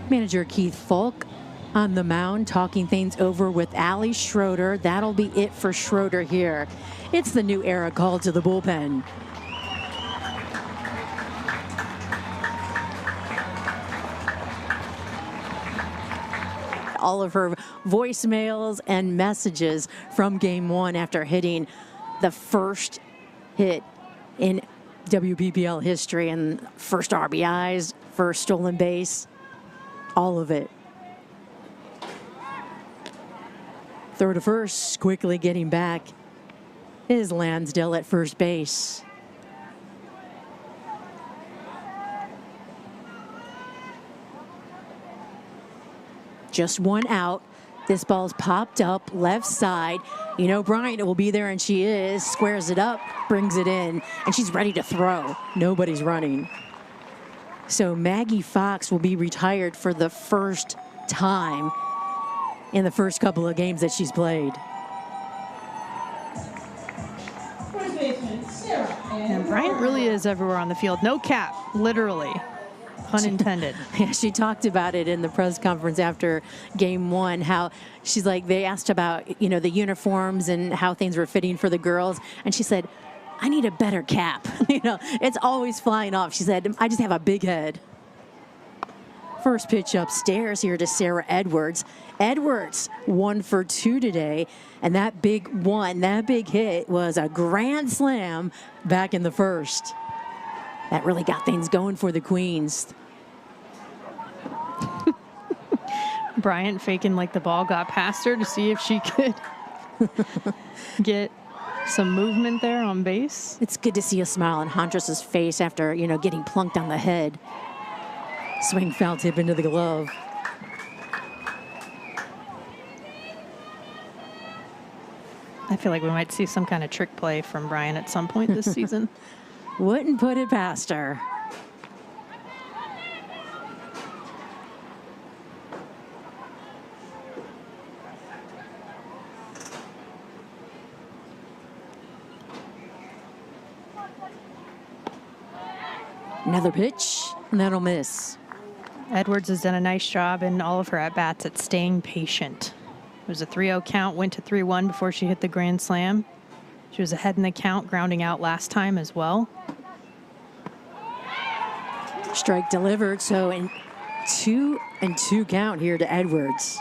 C: Manager Keith Falk on the mound, talking things over with Ali Schroeder. That'll be it for Schroeder here. It's the new era call to the bullpen. All of her voicemails and messages from game 1 after hitting the first hit in WPPL history, and first RBIs, first stolen base, all of it. Throw to first, quickly getting back is Lansdale at first base. Just 1 out. This ball's popped up left side. You know Bryant will be there, and she is. Squares it up, brings it in, and she's ready to throw. Nobody's running. So Maggie Fox will be retired for the first time in the first couple of games that she's played.
D: And Bryant really is everywhere on the field. No cap, literally. Pun intended.
C: Yeah, she talked about it in the press conference after game 1, how she's like, they asked about, you know, the uniforms and how things were fitting for the girls. And she said, I need a better cap. You know, it's always flying off. She said, I just have a big head. First pitch upstairs here to Sarah Edwards. Edwards 1 for 2 today, and that big hit was a grand slam back in the first. That really got things going for the Queens.
D: Bryant faking like the ball got past her to see if she could get some movement there on base.
C: It's good to see a smile on Huntress's face after, you know, getting plunked on the head. Swing foul tip into the glove.
D: I feel like we might see some kind of trick play from Bryant at some point this season.
C: Wouldn't put it past her. Another pitch, and that'll miss.
D: Edwards has done a nice job in all of her at-bats at staying patient. It was a 3-0 count, went to 3-1 before she hit the grand slam. She was ahead in the count, grounding out last time as well.
C: Strike delivered, so in 2-2 count here to Edwards.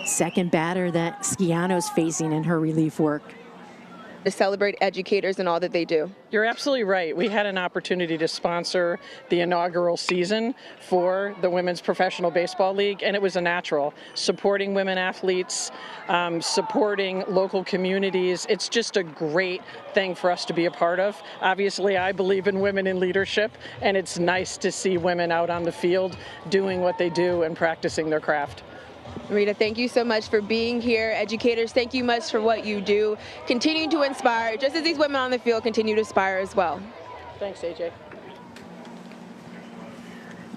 C: Second batter that Schiano's facing in her relief work.
A: To celebrate educators and all that they do.
F: You're absolutely right. We had an opportunity to sponsor the inaugural season for the Women's Professional Baseball League, and it was a natural. Supporting women athletes, supporting local communities. It's just a great thing for us to be a part of. Obviously, I believe in women in leadership, and it's nice to see women out on the field doing what they do and practicing their craft.
A: Rita, thank you so much for being here. Educators, thank you much for what you do. Continue to inspire, just as these women on the field continue to inspire as well.
F: Thanks, AJ.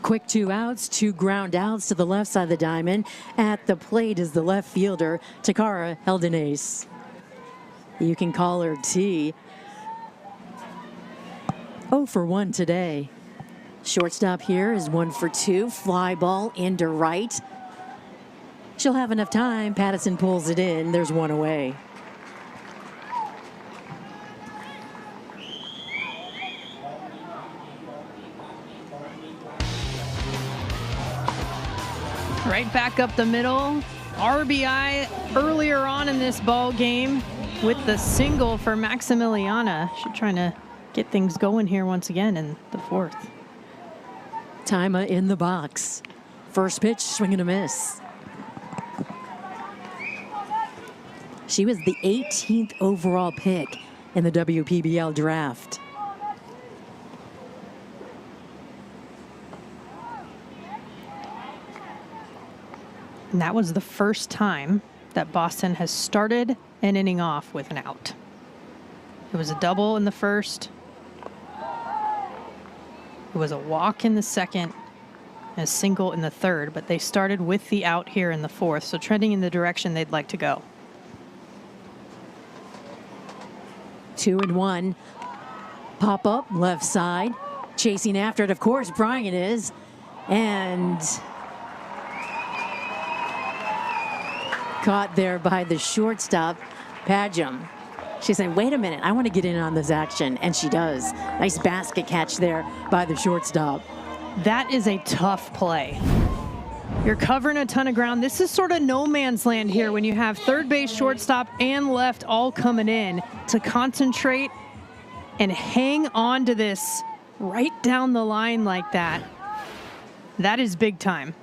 C: Quick 2 outs, 2 ground outs to the left side of the diamond. At the plate is the left fielder, Takara Heldenace. You can call her T. 0 for 1 today. Shortstop here is 1 for 2. Fly ball into right. She'll have enough time. Patterson pulls it in. There's 1 away.
D: Right back up the middle. RBI earlier on in this ball game with the single for Maximiliana. She's trying to get things going here once again in the 4th.
C: Tima in the box. First pitch, swing and a miss. She was the 18th overall pick in the WPBL draft.
D: And that was the first time that Boston has started an inning off with an out. It was a double in the first. It was a walk in the second and a single in the third, but they started with the out here in the 4th, so trending in the direction they'd like to go.
C: 2-1. Pop up left side. Chasing after it, of course, Brian is. And caught there by the shortstop, Padgham. She said, wait a minute, I want to get in on this action. And she does. Nice basket catch there by the shortstop.
D: That is a tough play. You're covering a ton of ground. This is sort of no man's land here when you have third base, shortstop, and left all coming in to concentrate and hang on to this right down the line like that. That is big time.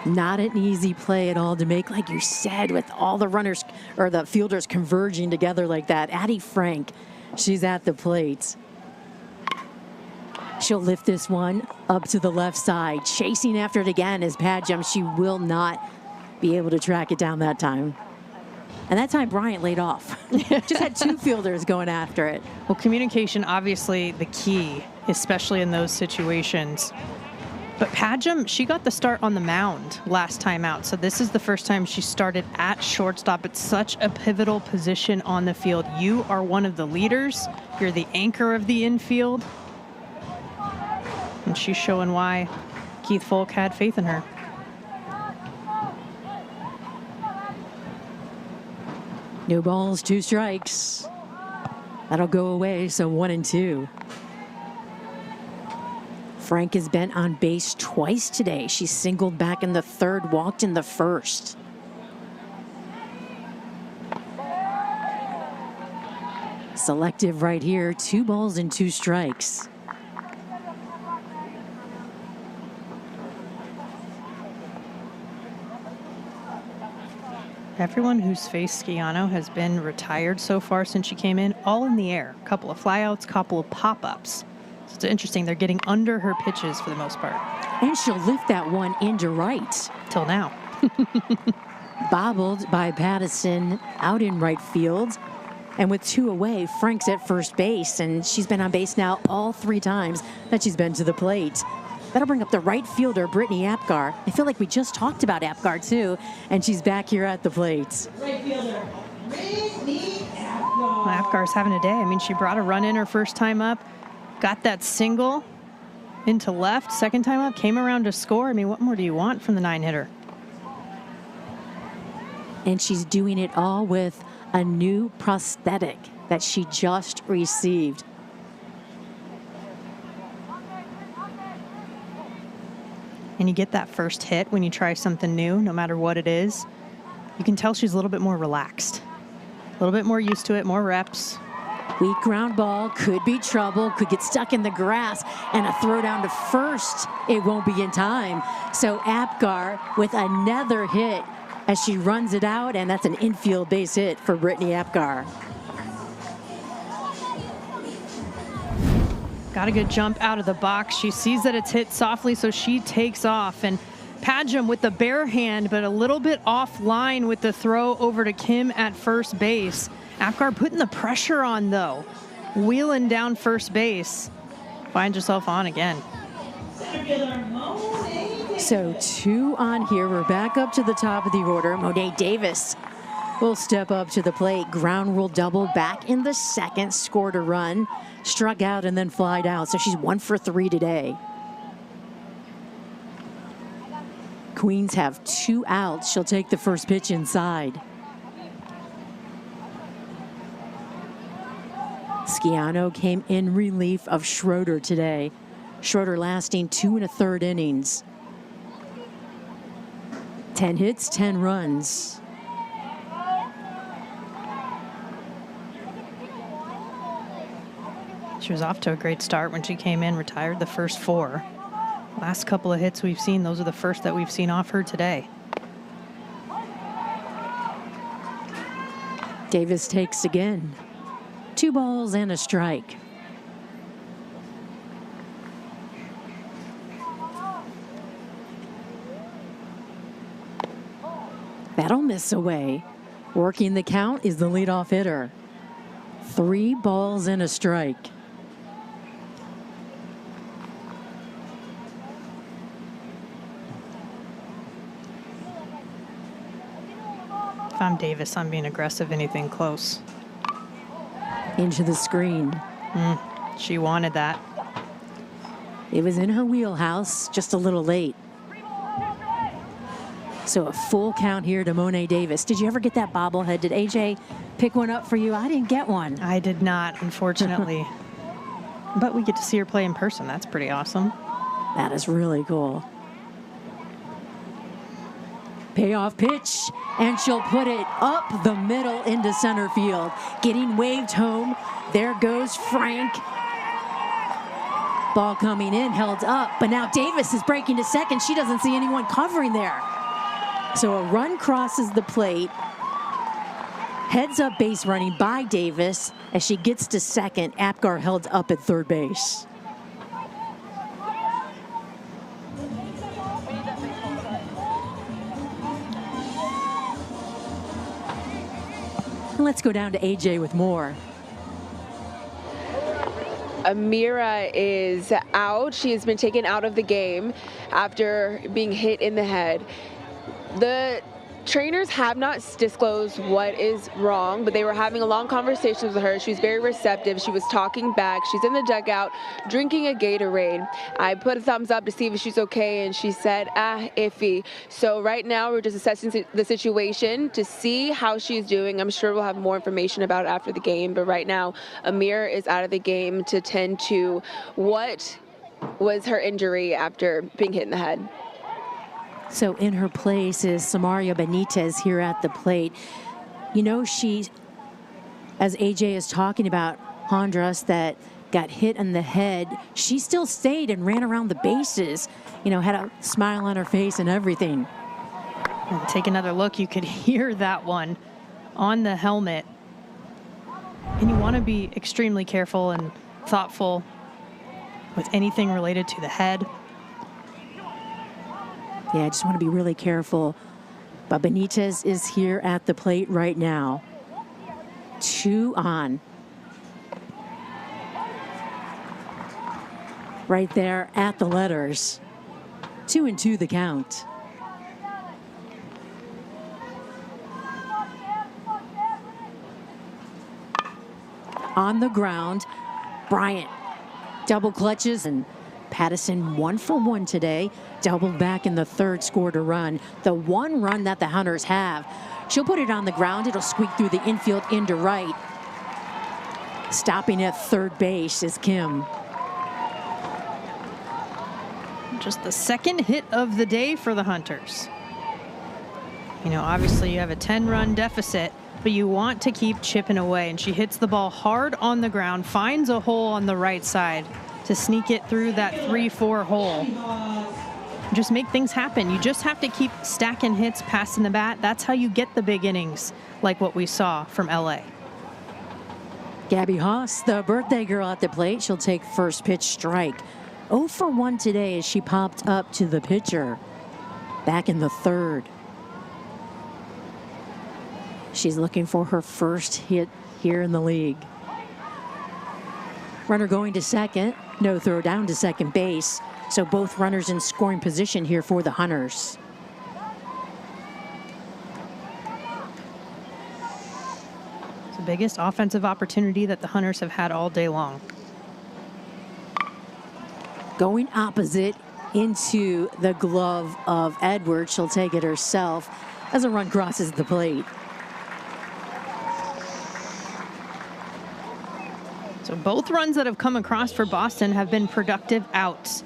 C: Not an easy play at all to make, like you said, with all the runners or the fielders converging together like that. Addie Frank, she's at the plate. She'll lift this one up to the left side. Chasing after it again is Padgham. She will not be able to track it down that time. And that time Bryant laid off. Just had 2 fielders going after it.
D: Well, communication, obviously the key, especially in those situations. But Padgham, she got the start on the mound last time out. So this is the first time she started at shortstop. It's such a pivotal position on the field. You are one of the leaders. You're the anchor of the infield. And she's showing why Keith Folk had faith in her.
C: No balls, 2 strikes. That'll go away, so 1-2. Frank has been on base twice today. She singled back in the 3rd, walked in the 1st. Selective right here, 2 balls and 2 strikes.
D: Everyone who's faced Schiano has been retired so far since she came in, all in the air. A couple of flyouts, couple of pop-ups. So it's interesting, they're getting under her pitches for the most part.
C: And she'll lift that one into right.
D: Till now.
C: Bobbled by Patterson out in right field. And with 2 away, Frank's at first base, and she's been on base now all 3 times that she's been to the plate. That'll bring up the right fielder, Brittany Apgar. I feel like we just talked about Apgar too, and she's back here at the plate.
G: Right fielder, Brittany Apgar.
D: Well, Apgar's having a day. I mean, she brought a run in her first time up, got that single into left, second time up, came around to score. I mean, what more do you want from the 9-hitter?
C: And she's doing it all with a new prosthetic that she just received.
D: And you get that first hit when you try something new, no matter what it is. You can tell she's a little bit more relaxed, a little bit more used to it, more reps.
C: Weak ground ball, could be trouble, could get stuck in the grass, and a throw down to first. It won't be in time. So Apgar with another hit as she runs it out, and that's an infield base hit for Brittany Apgar.
D: Got a good jump out of the box. She sees that it's hit softly, so she takes off. And Padgham with the bare hand, but a little bit offline with the throw over to Kim at first base. Apgar putting the pressure on, though. Wheeling down first base. Finds herself on again.
C: So 2 on here. We're back up to the top of the order. Mo'ne Davis will step up to the plate. Ground rule double back in the second. Scored a run. Struck out and then flied out. So she's 1 for 3 today. Queens have 2 outs. She'll take the first pitch inside. Schiano came in relief of Schroeder today. Schroeder lasting 2 1/3 innings. 10 hits, 10 runs.
D: She was off to a great start when she came in, retired the first 4. Last couple of hits we've seen, those are the first that we've seen off her today.
C: Davis takes again. 2 balls and a strike. That'll miss away. Working the count is the leadoff hitter. 3 balls and a strike.
D: If I'm Davis, I'm being aggressive, anything close.
C: Into the screen.
D: She wanted that.
C: It was in her wheelhouse, just a little late. So a full count here to Mo'ne Davis. Did you ever get that bobblehead? Did AJ pick one up for you? I didn't get one.
D: I did not, unfortunately. But we get to see her play in person. That's pretty awesome.
C: That is really cool. Payoff pitch, and she'll put it up the middle into center field. Getting waved home. There goes Frank. Ball coming in, held up, but now Davis is breaking to second. She doesn't see anyone covering there. So a run crosses the plate. Heads up base running by Davis. As she gets to second, Apgar held up at third base. Let's go down to AJ with more.
A: Amira is out. She has been taken out of the game after being hit in the head. The trainers have not disclosed what is wrong, but they were having a long conversation with her. She was very receptive. She was talking back. She's in the dugout drinking a Gatorade. I put a thumbs up to see if she's okay, and she said, iffy. So right now we're just assessing the situation to see how she's doing. I'm sure we'll have more information about it after the game, but right now Amir is out of the game to tend to what was her injury after being hit in the head.
C: So in her place is Samaria Benitez here at the plate. You know, she, as AJ is talking about Hondras that got hit in the head, she still stayed and ran around the bases, you know, had a smile on her face and everything.
D: And take another look, you could hear that one on the helmet. And you want to be extremely careful and thoughtful with anything related to the head.
C: Yeah, I just want to be really careful. But Benitez is here at the plate right now. 2 on. Right there at the letters. 2-2 the count. On the ground, Bryant double clutches, and Pattison 1 for 1 today. Doubled back in the third, scored a run. The one run that the Hunters have. She'll put it on the ground. It'll squeak through the infield into right. Stopping at third base is Kim.
D: Just the second hit of the day for the Hunters. You know, obviously you have a 10-run deficit, but you want to keep chipping away. And she hits the ball hard on the ground, finds a hole on the right side to sneak it through that 3-4 hole. Just make things happen. You just have to keep stacking hits, passing the bat. That's how you get the big innings, like what we saw from LA.
C: Gabby Haas, the birthday girl at the plate. She'll take first pitch strike. 0 for 1 today as she popped up to the pitcher. back in the third. She's looking for her first hit here in the league. Runner going to second. No throw down to second base. So both runners in scoring position here for the Hunters.
D: It's the biggest offensive opportunity that the Hunters have had all day long.
C: Going opposite into the glove of Edwards. She'll take it herself as a run crosses the plate.
D: So both runs that have come across for Boston have been productive outs.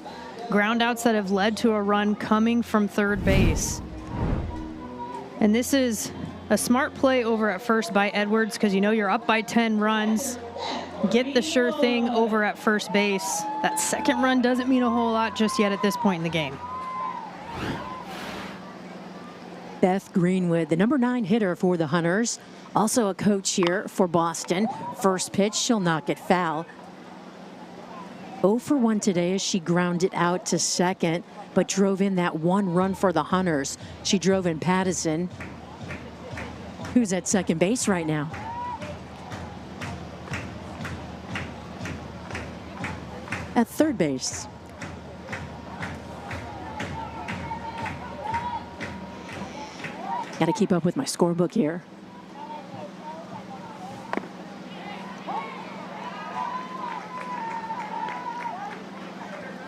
D: Ground outs that have led to a run coming from third base. And this is a smart play over at first by Edwards because you know you're up by 10 runs. Get the sure thing over at first base. That second run doesn't mean a whole lot just yet at this point in the game.
C: Beth Greenwood, the number 9 hitter for the Hunters. Also a coach here for Boston. First pitch, she'll knock it foul. 0 for 1 today as she grounded out to second, but drove in that 1 run for the Hunters. She drove in Pattison, who's at second base right now. At third base. Got to keep up with my scorebook here.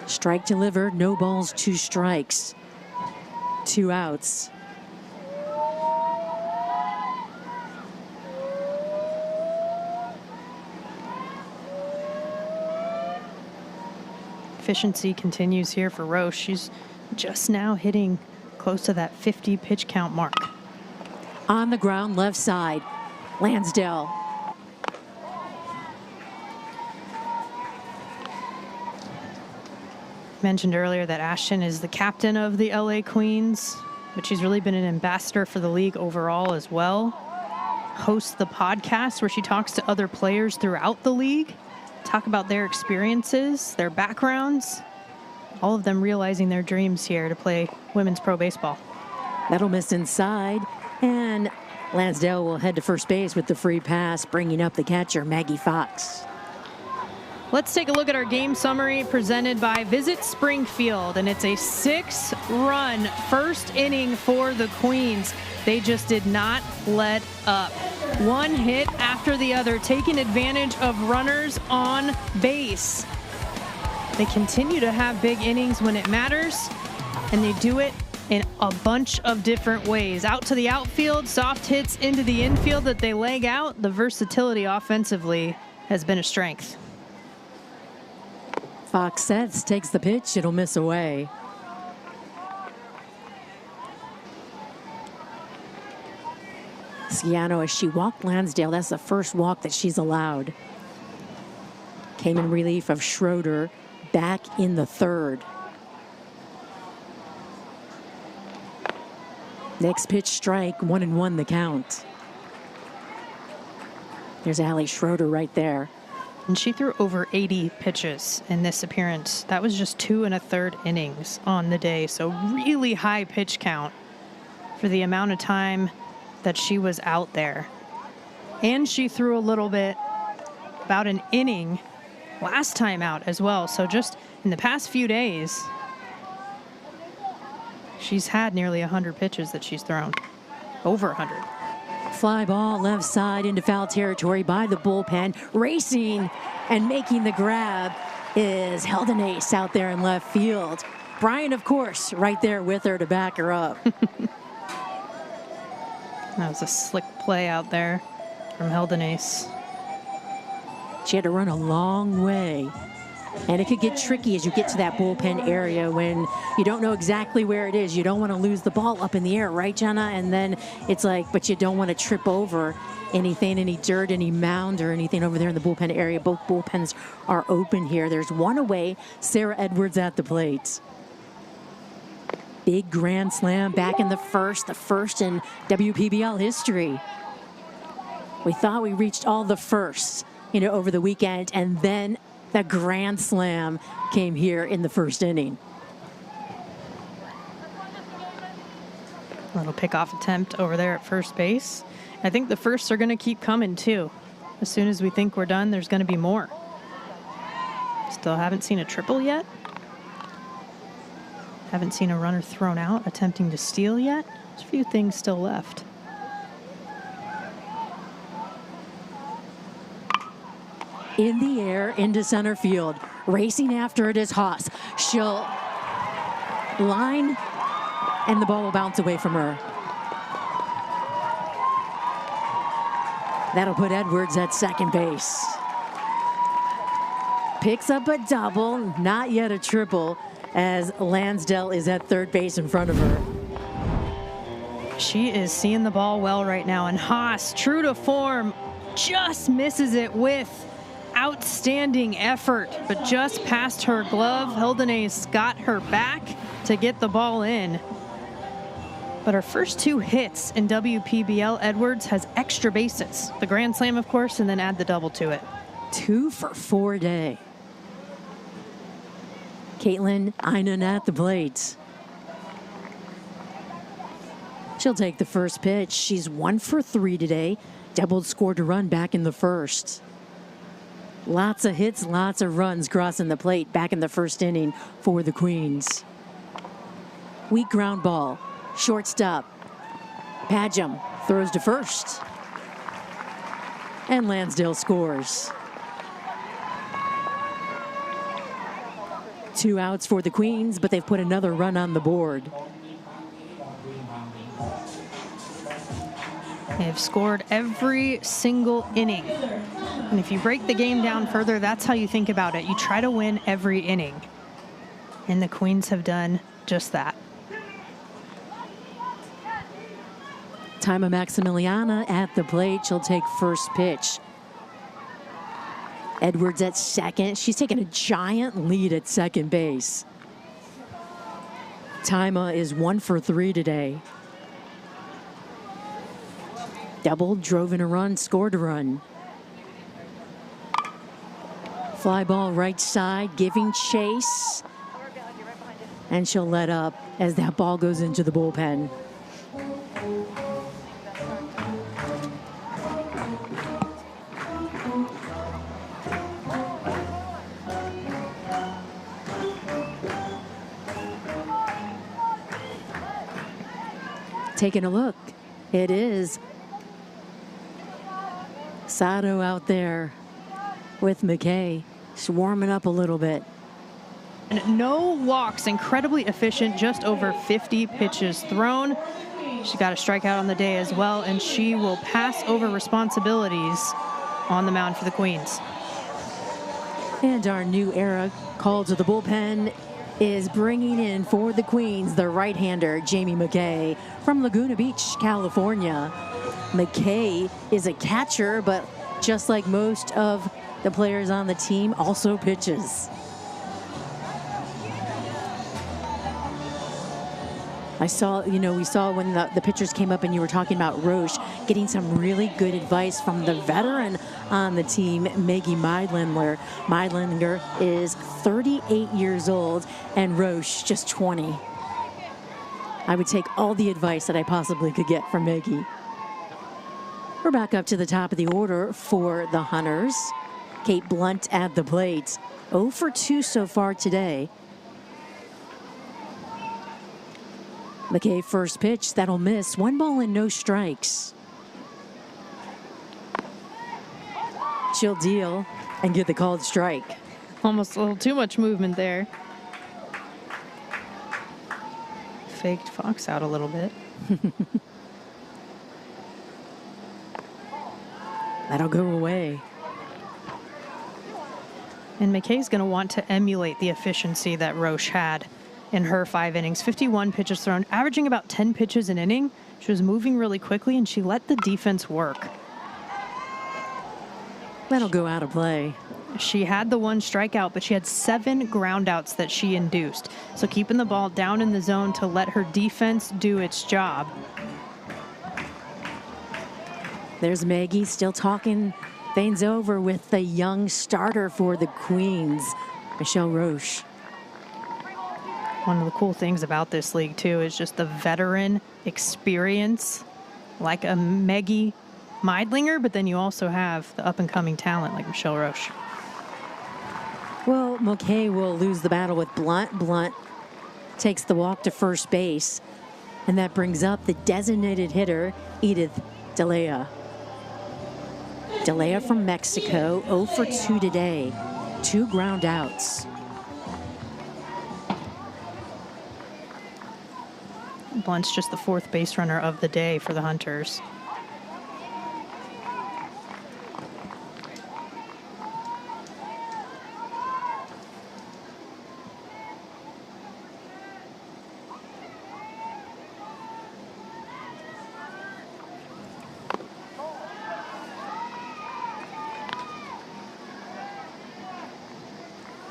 C: Strike delivered, no balls, 2 strikes, 2 outs.
D: Efficiency continues here for Roche. She's just now hitting close to that 50 pitch count mark.
C: On the ground, left side, Lansdale.
D: Mentioned earlier that Ashton is the captain of the LA Queens, but she's really been an ambassador for the league overall as well. Hosts the podcast where she talks to other players throughout the league, talk about their experiences, their backgrounds, all of them realizing their dreams here to play women's pro baseball.
C: That'll miss inside, and Lansdale will head to first base with the free pass, bringing up the catcher, Maggie Fox.
D: Let's take a look at our game summary presented by Visit Springfield, and it's a 6-run first inning for the Queens. They just did not let up. 1 hit after the other, taking advantage of runners on base. They continue to have big innings when it matters, and they do it in a bunch of different ways. Out to the outfield, soft hits into the infield that they leg out. The versatility offensively has been a strength.
C: Fox sets, takes the pitch, it'll miss away. Sciano, as she walked Lansdale, that's the first walk that she's allowed. Came in relief of Schroeder back in the third. Next pitch strike, 1-1 the count. There's Allie Schroeder right there.
D: And she threw over 80 pitches in this appearance. That was just 2 1/3 innings on the day. So really high pitch count for the amount of time that she was out there. And she threw a little bit, about an inning last time out as well. So just in the past few days, she's had nearly 100 pitches that she's thrown. Over 100.
C: Fly ball left side into foul territory by the bullpen. Racing and making the grab is Heldenace out there in left field. Brian, of course, right there with her to back her up.
D: That was a slick play out there from Heldenace.
C: She had to run a long way. And it could get tricky as you get to that bullpen area when you don't know exactly where it is. You don't want to lose the ball up in the air, right, Jenna? And then it's like, but you don't want to trip over anything, any dirt, any mound or anything over there in the bullpen area. Both bullpens are open here. There's one away. Sarah Edwards at the plate. Big grand slam back in the first in WPBL history. We thought we reached all the firsts, over the weekend, and then the grand slam came here in the first inning.
D: Little pickoff attempt over there at first base. I think the firsts are going to keep coming too. As soon as we think we're done, there's going to be more. Still haven't seen a triple yet. Haven't seen a runner thrown out attempting to steal yet. There's a few things still left.
C: In the air, into center field. Racing after it is Haas. She'll line, and the ball will bounce away from her. That'll put Edwards at second base. Picks up a double, not yet a triple, as Lansdale is at third base in front of her.
D: She is seeing the ball well right now, and Haas, true to form, just misses it with outstanding effort, but just past her glove. Hildenace got her back to get the ball in. But her first 2 hits in WPBL, Edwards has extra bases. The grand slam, of course, and then add the double to it.
C: 2 for 4 day. Caitlin Einan at the plate. She'll take the first pitch. She's 1 for 3 today. Doubled, scored a run back in the first. Lots of hits, lots of runs crossing the plate back in the first inning for the Queens. Weak ground ball. Shortstop. Padgham throws to first. And Lansdale scores. 2 outs for the Queens, but they've put another run on the board.
D: They've scored every single inning. And if you break the game down further, that's how you think about it. You try to win every inning. And the Queens have done just that.
C: Tima Maximiliana at the plate. She'll take first pitch. Edwards at second. She's taken a giant lead at second base. Tima is 1 for 3 today. Doubled, drove in a run, scored a run. Fly ball right side, giving chase. And she'll let up as that ball goes into the bullpen. Taking a look, it is Sato out there with McKay. She's warming up a little bit.
D: And no walks, incredibly efficient, just over 50 pitches thrown. She got a strikeout on the day as well, and she will pass over responsibilities on the mound for the Queens.
C: And our new era call to the bullpen is bringing in for the Queens the right-hander Jamie McKay from Laguna Beach, California. McKay is a catcher, but just like most of the players on the team, also pitches. I saw, we saw when the pitchers came up and you were talking about Roche getting some really good advice from the veteran on the team, Maggie Meidlinger. Meidlinger is 38 years old and Roche just 20. I would take all the advice that I possibly could get from Maggie. We're back up to the top of the order for the Hunters. Kate Blunt at the plate. 0 for 2 so far today. McKay first pitch, that'll miss. 1 ball and no strikes. She'll deal and get the called strike.
D: Almost a little too much movement there. Faked Fox out a little bit.
C: That'll go away.
D: And McKay's going to want to emulate the efficiency that Roche had in her 5 innings. 51 pitches thrown, averaging about 10 pitches an inning. She was moving really quickly, and she let the defense work.
C: That'll go out of play.
D: She had the 1 strikeout, but she had 7 groundouts that she induced. So keeping the ball down in the zone to let her defense do its job.
C: There's Maggie still talking things over with the young starter for the Queens, Michelle Roche.
D: One of the cool things about this league, too, is just the veteran experience, like a Maggie Meidlinger, but then you also have the up-and-coming talent like Michelle Roche.
C: Well, McKay will lose the battle with Blunt. Blunt takes the walk to first base, and that brings up the designated hitter, Edith Delea. Delea from Mexico, 0 for 2 today, 2 ground outs.
D: Blunt's just the 4th base runner of the day for the Hunters.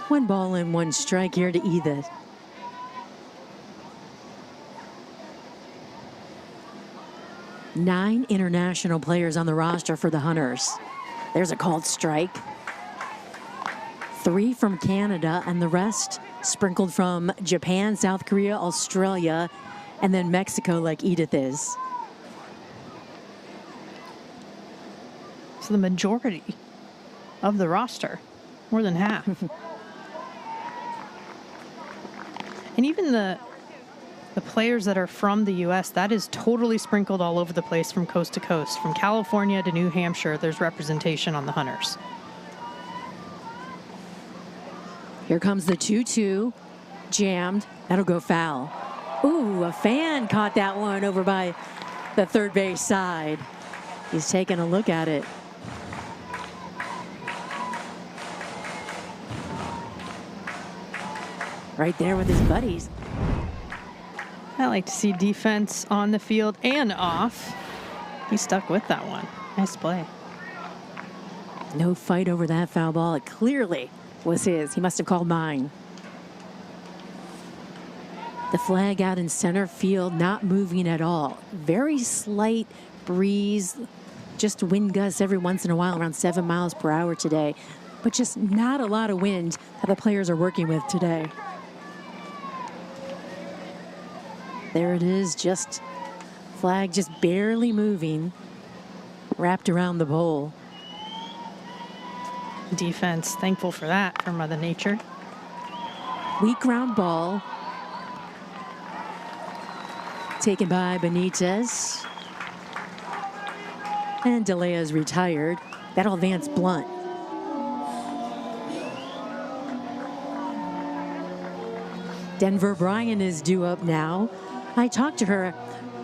C: One ball and 1 strike here to Edith. Nine international players on the roster for the Hunters. There's a called strike. 3 from Canada, and the rest sprinkled from Japan, South Korea, Australia, and then Mexico, like Edith is.
D: So the majority of the roster, more than half. And even the players that are from the U.S., that is totally sprinkled all over the place from coast to coast. From California to New Hampshire, there's representation on the Hunters.
C: Here comes the 2-2, jammed. That'll go foul. Ooh, a fan caught that one over by the third base side. He's taking a look at it. Right there with his buddies.
D: I like to see defense on the field and off. He stuck with that one. Nice play.
C: No fight over that foul ball. It clearly was his. He must have called mine. The flag out in center field, not moving at all. Very slight breeze, just wind gusts every once in a while, around 7 miles per hour today. But just not a lot of wind that the players are working with today. There it is, just flag just barely moving, wrapped around the pole.
D: Defense, thankful for that from Mother Nature.
C: Weak ground ball. Taken by Benitez. And Delea's retired. That'll advance Blunt. Denver Bryan is due up now. I talked to her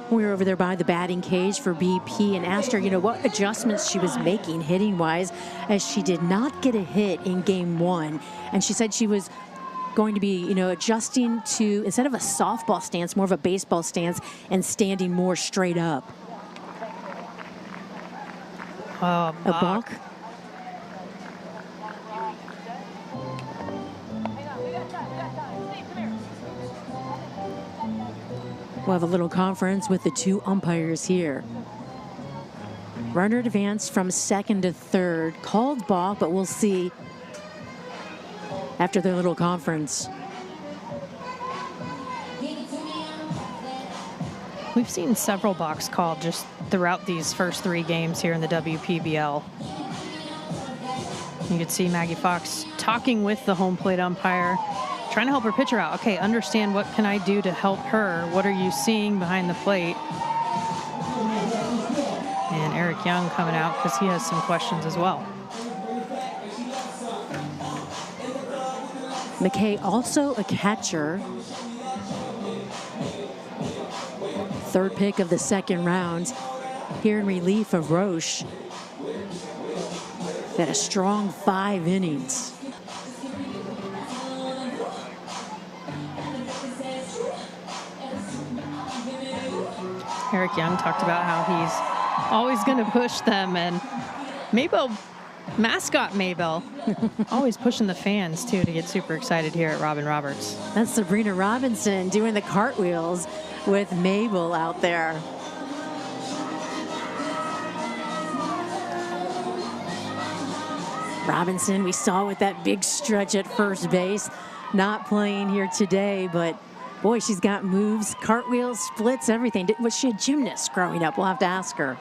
C: when we were over there by the batting cage for BP and asked her, what adjustments she was making hitting-wise, as she did not get a hit in game 1. And she said she was going to be, adjusting to, instead of a softball stance, more of a baseball stance and standing more straight up. A balk. We'll have a little conference with the 2 umpires here. Runner advanced from second to third. Called balk, but we'll see after their little conference.
D: We've seen several balks called just throughout these first 3 games here in the WPBL. You could see Maggie Fox talking with the home plate umpire, trying to help her pitcher out. Okay, understand, what can I do to help her? What are you seeing behind the plate? And Eric Young coming out because he has some questions as well.
C: McKay also a catcher. 3rd pick of the 2nd round. Here in relief of Roche. Had a strong 5 innings.
D: Eric Young talked about how he's always going to push them, and Maybell, mascot Maybell, always pushing the fans too to get super excited here at Robin Roberts.
C: That's Sabrina Robinson doing the cartwheels with Mabel out there. Robinson, we saw with that big stretch at first base, not playing here today, but Boy, she's got moves, cartwheels, splits, everything. Was she a gymnast growing up? We'll have to ask her.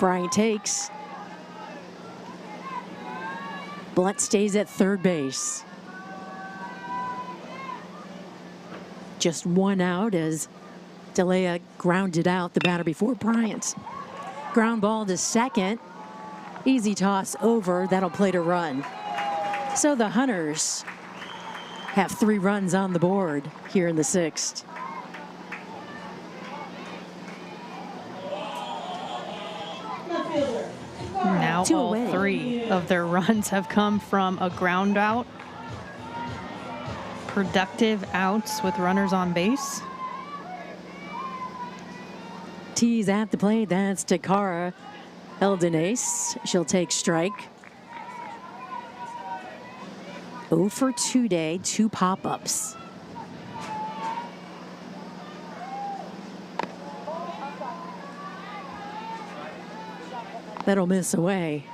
C: Bryant takes. Blunt stays at third base. Just one out as Delea grounded out the batter before Bryant. Ground ball to second. Easy toss over. That'll play to run. So the Hunters have 3 runs on the board here in the 6th.
D: Now
C: Two
D: all
C: away.
D: 3 of their runs have come from a ground out. Productive outs with runners on base.
C: Tees at the plate. That's Takara Eldenace. She'll take strike. 0 for 2 day, 2 pop-ups. That'll miss away.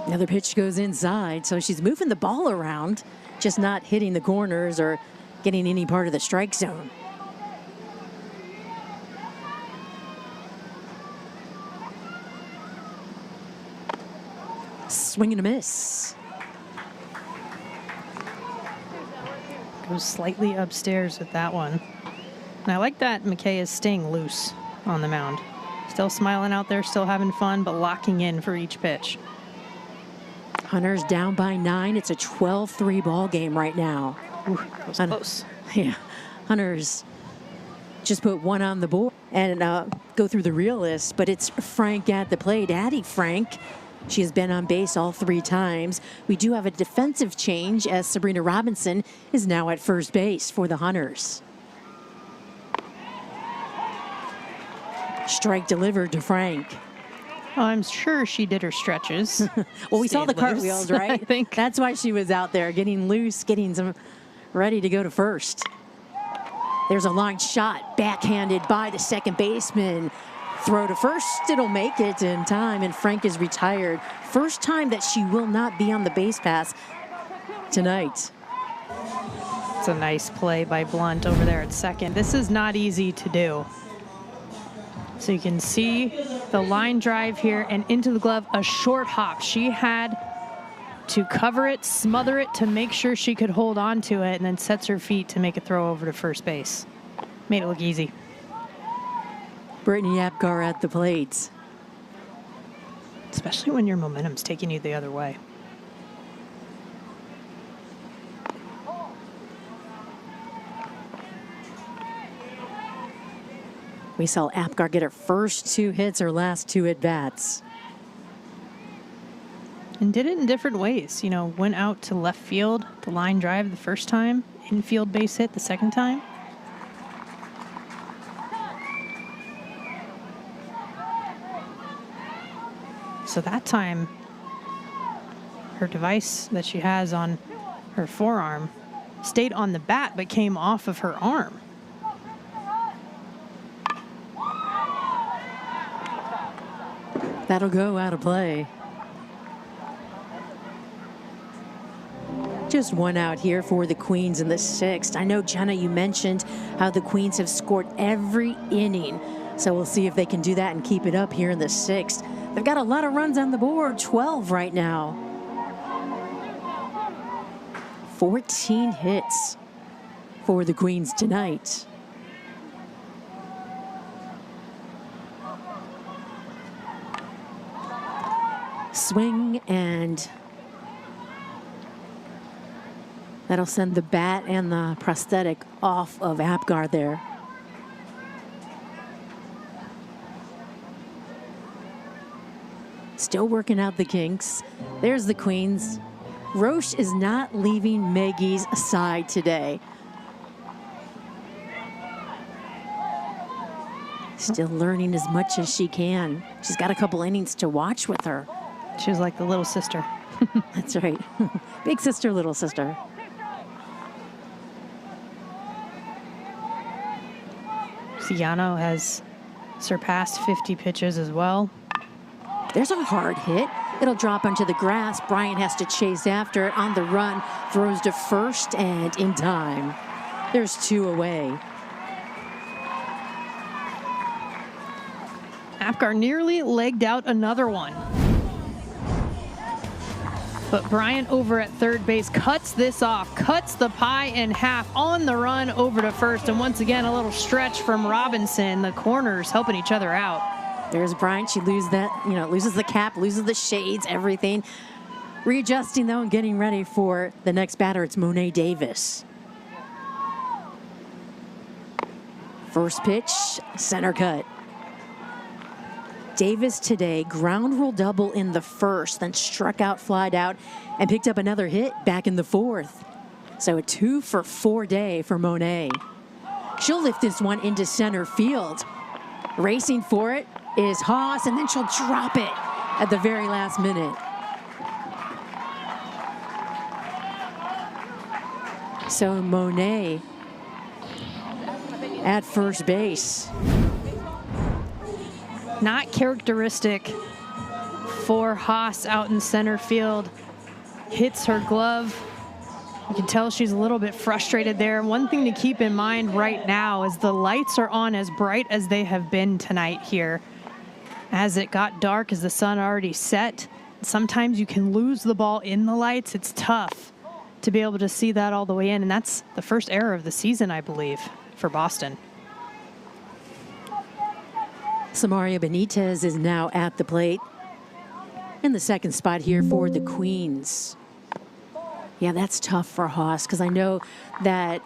C: Another pitch goes inside, so she's moving the ball around, just not hitting the corners or getting any part of the strike zone. Swing and a miss.
D: Goes slightly upstairs with that one. And I like that McKay is staying loose on the mound. Still smiling out there, still having fun, but locking in for each pitch.
C: Hunters down by 9. It's a 12-3 ball game right now.
D: Ooh, that was close.
C: Yeah, Hunters just put 1 on the board and go through the real list, but it's Frank at the plate. Addie Frank. She has been on base all 3 times. We do have a defensive change as Sabrina Robinson is now at first base for the Hunters. Strike delivered to Frank.
D: I'm sure she did her stretches.
C: Well, we saw
D: Stayed
C: the
D: loose,
C: cartwheels, right?
D: I think.
C: That's why she was out there getting loose, getting some ready to go to first. There's a line shot, backhanded by the second baseman. Throw to first, it'll make it in time, and Frank is retired. First time that she will not be on the base pass tonight.
D: It's a nice play by Blunt over there at second. This is not easy to do. So you can see the line drive here and into the glove, a short hop. She had to cover it, smother it to make sure she could hold on to it, and then sets her feet to make a throw over to first base. Made it look easy.
C: Brittany Apgar at the plate.
D: Especially when your momentum's taking you the other way.
C: We saw Apgar get her first 2 hits, her last 2 at-bats.
D: And did it in different ways. You know, went out to left field, the line drive the first time, infield base hit the second time. So that time, her device that she has on her forearm stayed on the bat but came off of her arm.
C: That'll go out of play. Just 1 out here for the Queens in the 6th. I know, Jenna, you mentioned how the Queens have scored every inning. So we'll see if they can do that and keep it up here in the 6th. They've got a lot of runs on the board, 12 right now. 14 hits for the Queens tonight. Swing, and that'll send the bat and the prosthetic off of Apgar there. Still working out the kinks. There's the Queens. Roche is not leaving Maggie's side today. Still learning as much as she can. She's got a couple innings to watch with her.
D: She's like the little sister.
C: That's right. Big sister, little sister.
D: Ciano has surpassed 50 pitches as well.
C: There's a hard hit. It'll drop onto the grass. Bryant has to chase after it on the run, throws to first, and in time. There's 2 away.
D: Apgar nearly legged out another one. But Bryant over at third base cuts this off, cuts the pie in half on the run over to first. And once again, a little stretch from Robinson. The corners helping each other out.
C: There's Bryant. She loses the cap, loses the shades, everything. Readjusting, though, and getting ready for the next batter. It's Monet Davis. First pitch, center cut. Davis today, ground rule double in the first, then struck out, flied out, and picked up another hit back in the fourth. So a 2-for-4 day for Monet. She'll lift this one into center field. Racing for it is Haas, and then she'll drop it at the very last minute. So Monet at first base.
D: Not characteristic for Haas out in center field. Hits her glove. You can tell she's a little bit frustrated there. One thing to keep in mind right now is the lights are on as bright as they have been tonight here. As it got dark, as the sun already set, sometimes you can lose the ball in the lights. It's tough to be able to see that all the way in, and that's the first error of the season, I believe, for Boston.
C: Samaria Benitez is now at the plate in the second spot here for the Queens. Yeah, that's tough for Haas, because I know that,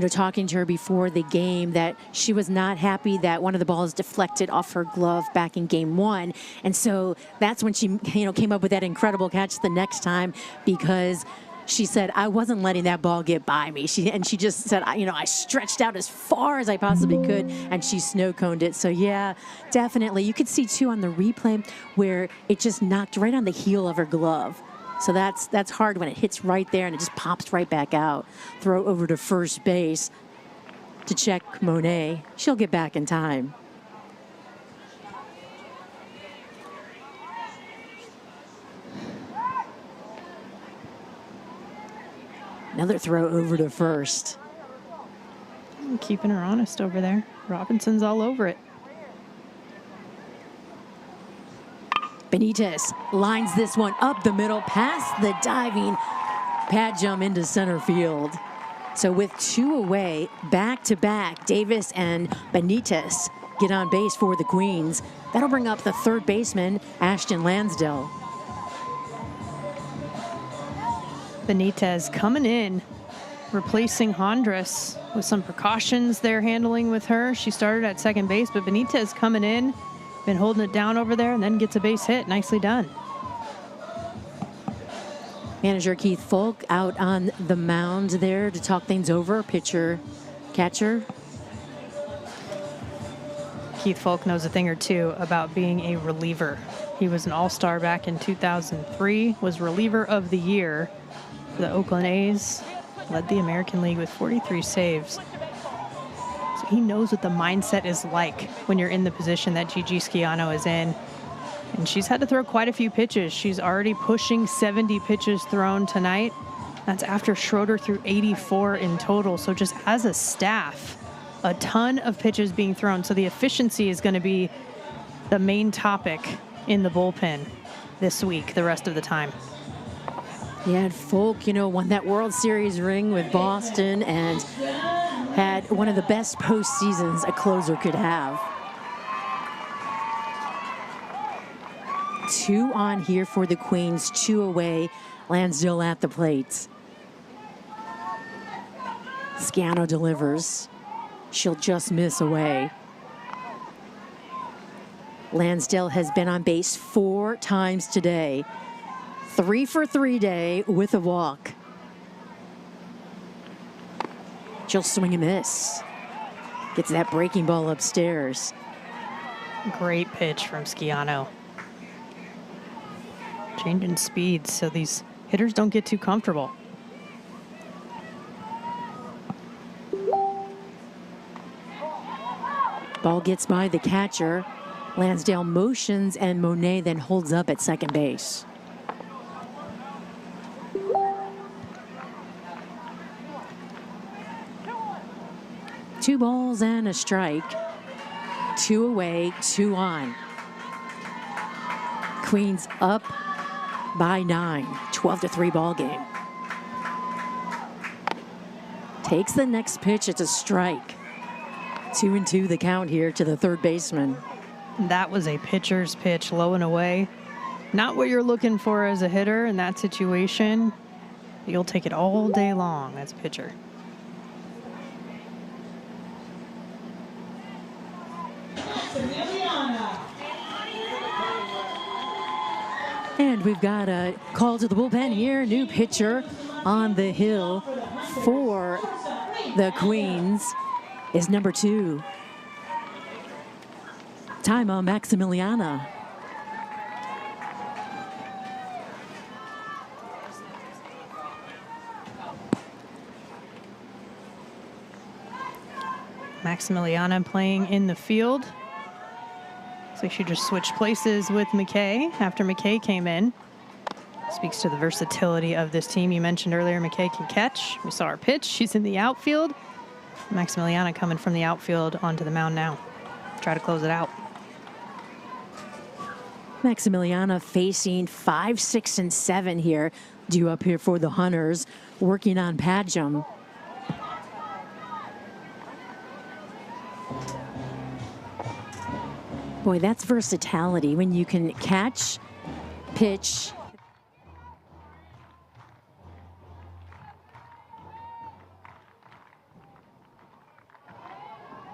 C: talking to her before the game, that she was not happy that one of the balls deflected off her glove back in game 1. And so that's when she, came up with that incredible catch the next time, because she said, I wasn't letting that ball get by me. She just said, I stretched out as far as I possibly could, and she snow-coned it. So, yeah, definitely. You could see, too, on the replay where it just knocked right on the heel of her glove. So that's hard when it hits right there and it just pops right back out. Throw over to first base to check Monet. She'll get back in time. Another throw over to first.
D: Keeping her honest over there. Robinson's all over it.
C: Benitez lines this one up the middle, past the diving pad jump into center field. So with 2 away, back-to-back, Davis and Benitez get on base for the Queens. That'll bring up the third baseman, Ashton Lansdale.
D: Benitez coming in, replacing Hondras with some precautions they're handling with her. She started at second base, but Benitez coming in, been holding it down over there, and then gets a base hit. Nicely done.
C: Manager Keith Folk out on the mound there to talk things over. Pitcher, catcher.
D: Keith Folk knows a thing or two about being a reliever. He was an all-star back in 2003, was reliever of the year for the Oakland A's, led the American League with 43 saves. So he knows what the mindset is like when you're in the position that Gigi Schiano is in. And she's had to throw quite a few pitches. She's already pushing 70 pitches thrown tonight. That's after Schroeder threw 84 in total. So just as a staff, a ton of pitches being thrown. So the efficiency is going to be the main topic in the bullpen this week, the rest of the time.
C: Yeah, and Folk, won that World Series ring with Boston and had one of the best postseasons a closer could have. 2 on here for the Queens, 2 away. Lansdale at the plate. Schiano delivers. She'll just miss away. Lansdale has been on base 4 times today. 3 for 3 day with a walk. She'll swing and miss. Gets that breaking ball upstairs.
D: Great pitch from Schiano. Changing speeds so these hitters don't get too comfortable.
C: Ball gets by the catcher. Lansdale motions, and Monet then holds up at second base. Two balls and a strike. 2 away, 2 on. Queens up by 9, 12-3 ball game. Takes the next pitch, it's a strike. 2-2 the count here to the third baseman.
D: That was a pitcher's pitch, low and away. Not what you're looking for as a hitter in that situation. You'll take it all day long as a pitcher.
C: And we've got a call to the bullpen here. New pitcher on the hill for the Queens is number 2, Taima Maximiliana.
D: Maximiliana playing in the field. Looks like she just switched places with McKay after McKay came in. Speaks to the versatility of this team. You mentioned earlier McKay can catch. We saw her pitch. She's in the outfield. Maximiliana coming from the outfield onto the mound now. Try to close it out.
C: Maximiliana facing 5, 6, and 7 here. Due up here for the Hunters, working on Padgham. Boy, that's versatility when you can catch, pitch.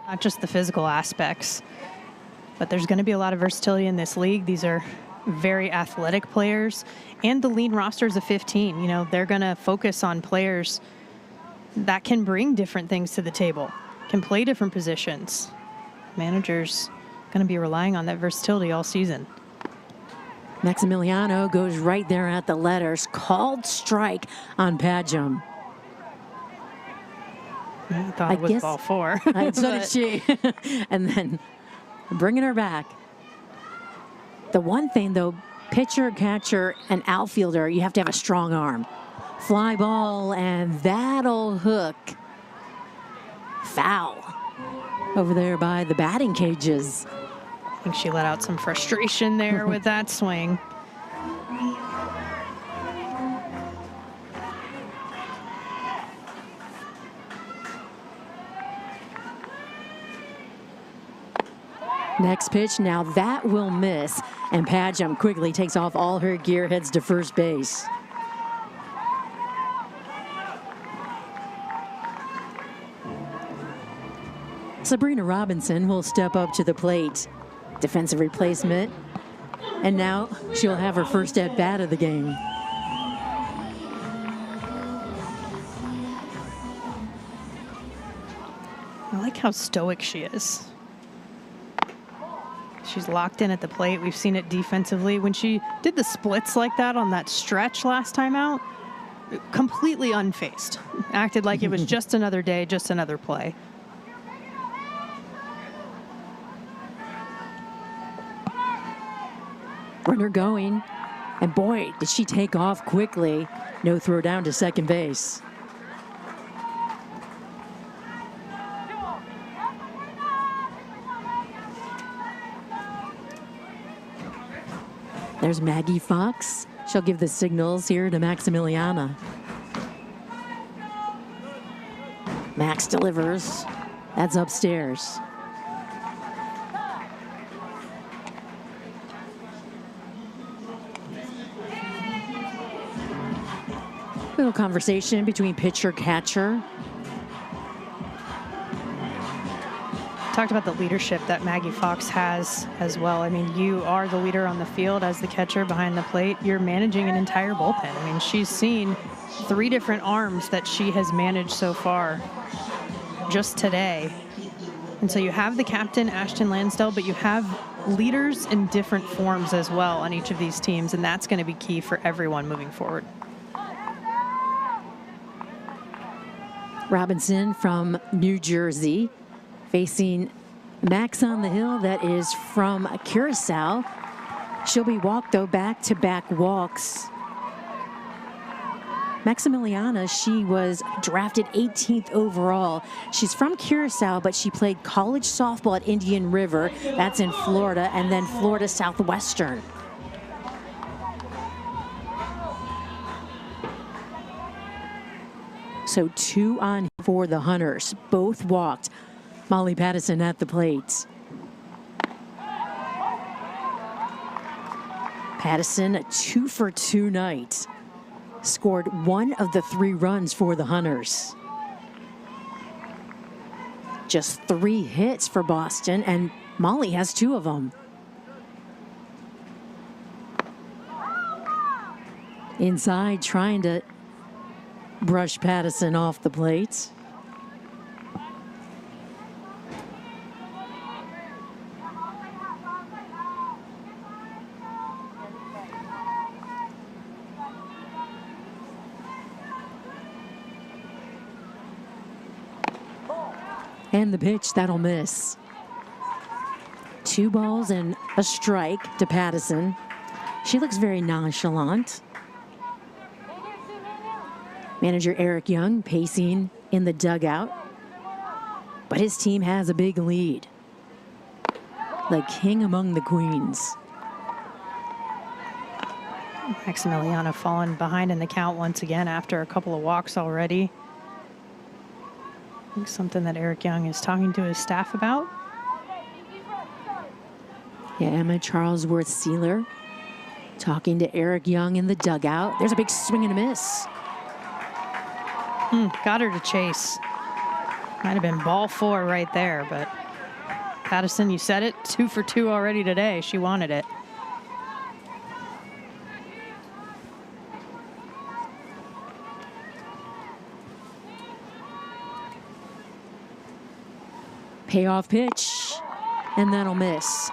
D: Not just the physical aspects, but there's going to be a lot of versatility in this league. These are very athletic players, and the lean rosters of 15. You know, they're going to focus on players that can bring different things to the table, can play different positions. Managers going to be relying on that versatility all season.
C: Maximiliano goes right there at the letters. Called strike on Padgham.
D: I thought it was ball 4.
C: So did she. And then bringing her back. The one thing, though, pitcher, catcher, and outfielder, you have to have a strong arm. Fly ball, and that'll hook. Foul over there by the batting cages.
D: I think she let out some frustration there with that swing.
C: Next pitch, now that will miss, and Padgham quickly takes off all her gear, heads to first base. Sabrina Robinson will step up to the plate. Defensive replacement, and now she'll have her first at bat of the game.
D: I like how stoic she is. She's locked in at the plate. We've seen it defensively. When she did the splits like that on that stretch last time out, completely unfazed. Acted like it was just another day, just another play.
C: Runner going, and boy, did she take off quickly. No throw down to second base. There's Maggie Fox. She'll give the signals here to Maximiliana. Max delivers. That's upstairs. Little conversation between pitcher, catcher.
D: Talked about the leadership that Maggie Fox has as well. I mean, you are the leader on the field as the catcher behind the plate. You're managing an entire bullpen. I mean, she's seen 3 different arms that she has managed so far just today. And so you have the captain, Ashton Lansdell, but you have leaders in different forms as well on each of these teams, and that's going to be key for everyone moving forward.
C: Robinson from New Jersey, facing Max on the hill, that is from Curacao. She'll be walked, though, back-to-back walks. Maximiliana, she was drafted 18th overall. She's from Curacao, but she played college softball at Indian River. That's in Florida, and then Florida Southwestern. So 2 on for the Hunters. Both walked. Molly Pattison at the plate. Pattison, a 2-for-2 night. Scored 1 of the 3 runs for the Hunters. Just 3 hits for Boston, and Molly has 2 of them. Inside, trying to brush Pattison off the plate. And the pitch, that'll miss. 2 balls and a strike to Pattison. She looks very nonchalant. Manager Eric Young pacing in the dugout. But his team has a big lead. The king among the queens.
D: Maximiliana falling behind in the count once again after a couple of walks already. I think something that Eric Young is talking to his staff about.
C: Yeah, Emma Charlesworth-Sealer talking to Eric Young in the dugout. There's a big swing and a miss.
D: Got her to chase. Might have been ball 4 right there, but Pattison, you said it, 2 for 2 already today. She wanted it.
C: Payoff pitch, and that'll miss.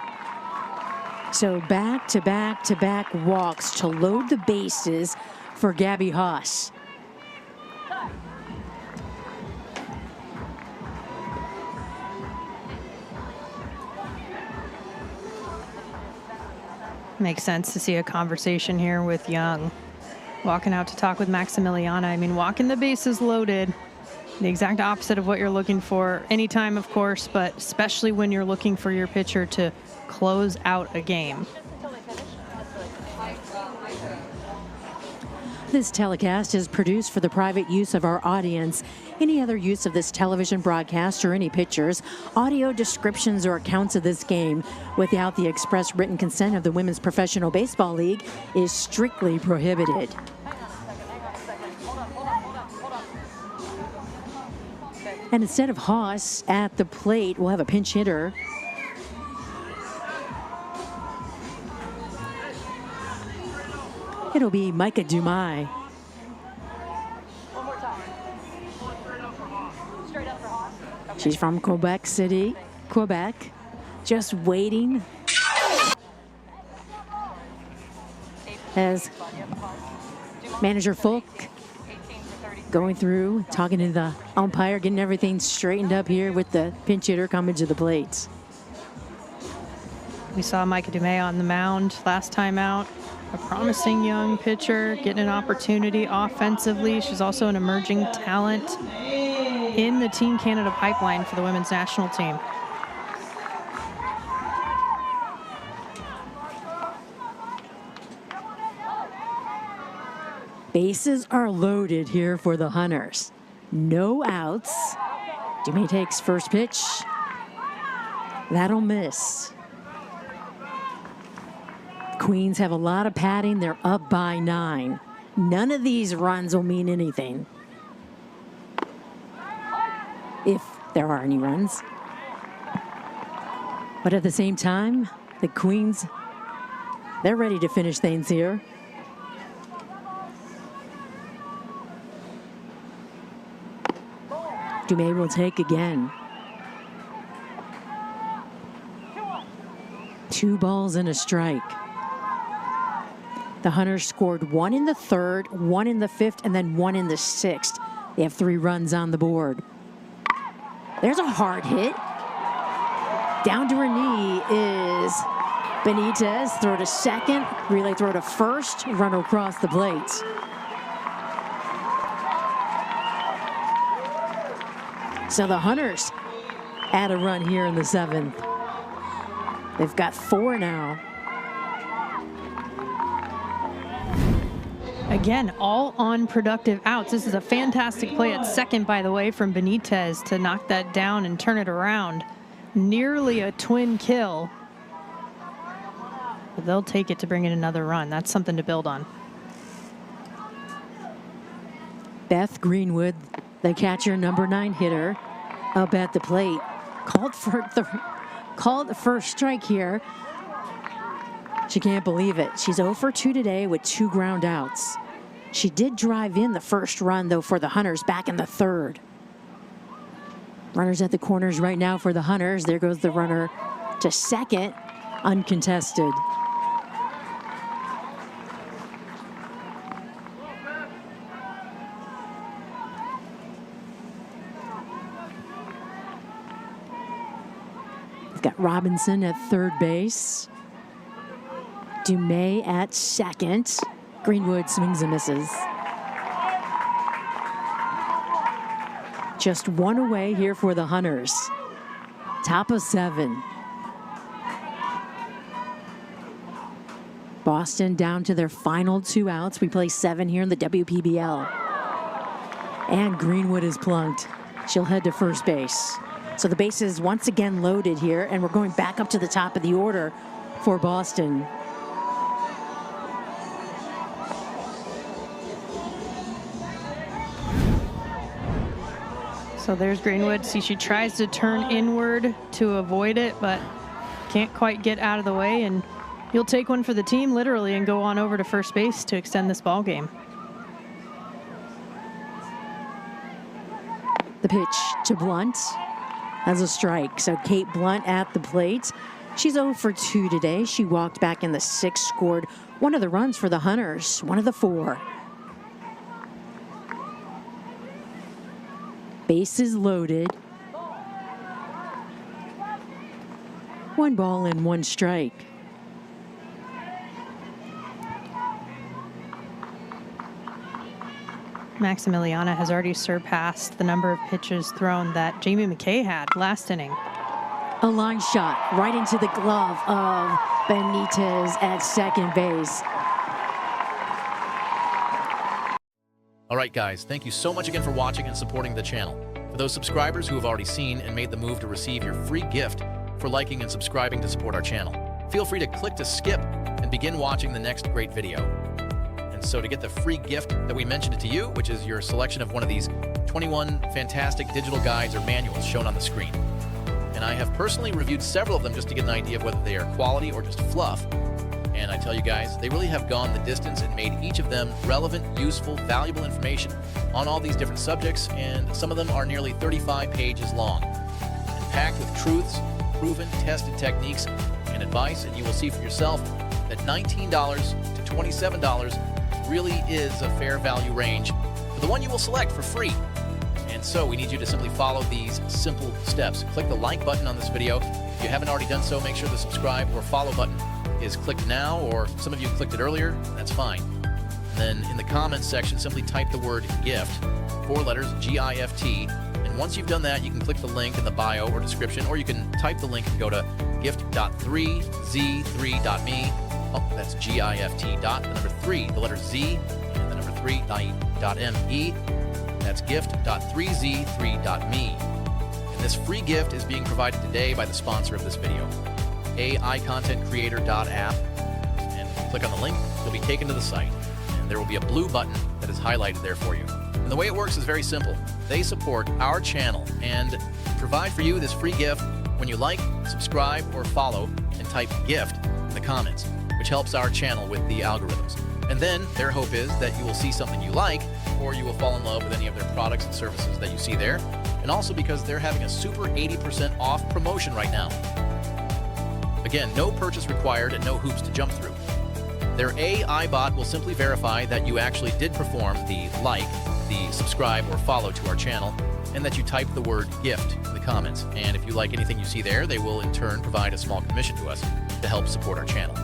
C: So back-to-back walks to load the bases for Gabby Haas.
D: Makes sense to see a conversation here with Young. Walking out to talk with Maximiliana. I mean, walking the bases loaded. The exact opposite of what you're looking for anytime, of course, but especially when you're looking for your pitcher to close out a game.
C: This telecast is produced for the private use of our audience. Any other use of this television broadcast or any pictures, audio descriptions, or accounts of this game without the express written consent of the Women's Professional Baseball League is strictly prohibited. And instead of Haas at the plate, we'll have a pinch hitter. It'll be Micah Dumais. She's from Quebec City, Quebec. Just waiting as manager Folk going through, talking to the umpire, getting everything straightened up here with the pinch hitter coming to the plate.
D: We saw Micah Dumais on the mound last time out. A promising young pitcher, getting an opportunity offensively. She's also an emerging talent in the Team Canada pipeline for the women's national team.
C: Bases are loaded here for the Hunters. No outs. Dumais takes first pitch. That'll miss. Queens have a lot of padding. They're up by 9. None of these runs will mean anything, if there are any runs. But at the same time, the Queens, they're ready to finish things here. Dumais will take again. 2 balls and a strike. The Hunters scored 1 in the 3rd, 1 in the 5th, and then 1 in the 6th. They have 3 runs on the board. There's a hard hit. Down to her knee is Benitez. Throw to second. Relay throw to first. Runner across the plate. So the Hunters add a run here in the 7th. They've got 4 now.
D: Again, all on productive outs. This is a fantastic play at second, by the way, from Benitez to knock that down and turn it around. Nearly a twin kill. But they'll take it to bring in another run. That's something to build on.
C: Beth Greenwood, the catcher, number 9 hitter, up at the plate. Called the first strike here. She can't believe it. She's 0 for 2 today with 2 ground outs. She did drive in the first run, though, for the Hunters back in the 3rd. Runners at the corners right now for the Hunters. There goes the runner to second, uncontested. We've got Robinson at third base. Dumais at second. Greenwood swings and misses. Just 1 away here for the Hunters. Top of 7. Boston down to their final 2 outs. We play 7 here in the WPBL. And Greenwood is plunked. She'll head to first base. So the base is once again loaded here, and we're going back up to the top of the order for Boston.
D: So there's Greenwood. See, she tries to turn inward to avoid it, but can't quite get out of the way. And you'll take one for the team, literally, and go on over to first base to extend this ball game.
C: The pitch to Blunt as a strike. So Kate Blunt at the plate. She's 0 for 2 today. She walked back in the 6th, scored one of the runs for the Hunters, one of the 4. Bases loaded. 1 ball and 1 strike.
D: Maximiliana has already surpassed the number of pitches thrown that Jamie McKay had last inning.
C: A line shot right into the glove of Benitez at second base.
E: All right, guys, thank you so much again for watching and supporting the channel. For those subscribers who have already seen and made the move to receive your free gift for liking and subscribing to support our channel, feel free to click to skip and begin watching the next great video. And so to get the free gift that we mentioned it to you, which is your selection of one of these 21 fantastic digital guides or manuals shown on the screen. And I have personally reviewed several of them just to get an idea of whether they are quality or just fluff. And I tell you guys, they really have gone the distance and made each of them relevant, useful, valuable information on all these different subjects, and some of them are nearly 35 pages long and packed with truths, proven, tested techniques, and advice. And you will see for yourself that $19 to $27 really is a fair value range for the one you will select for free. And so we need you to simply follow these simple steps. Click the like button on this video. If you haven't already done so, make sure the subscribe or follow button is clicked now, or some of you clicked it earlier, that's fine. And then in the comments section, simply type the word GIFT, 4 letters, G-I-F-T. And once you've done that, you can click the link in the bio or description, or you can type the link and go to gift.3z3.me. Oh, that's G-I-F-T dot, the number 3, the letter Z, and the number 3.me. That's gift.3z3.me. And this free gift is being provided today by the sponsor of this video, AIContentCreator.app. And if you click on the link, you'll be taken to the site. And there will be a blue button that is highlighted there for you. And the way it works is very simple. They support our channel and provide for you this free gift when you like, subscribe, or follow and type GIFT in the comments, which helps our channel with the algorithms. And then their hope is that you will see something you like, or you will fall in love with any of their products and services that you see there. And also because they're having a super 80% off promotion right now. Again, no purchase required and no hoops to jump through. Their AI bot will simply verify that you actually did perform the like, the subscribe or follow to our channel, and that you type the word gift in the comments. And if you like anything you see there, they will in turn provide a small commission to us to help support our channel.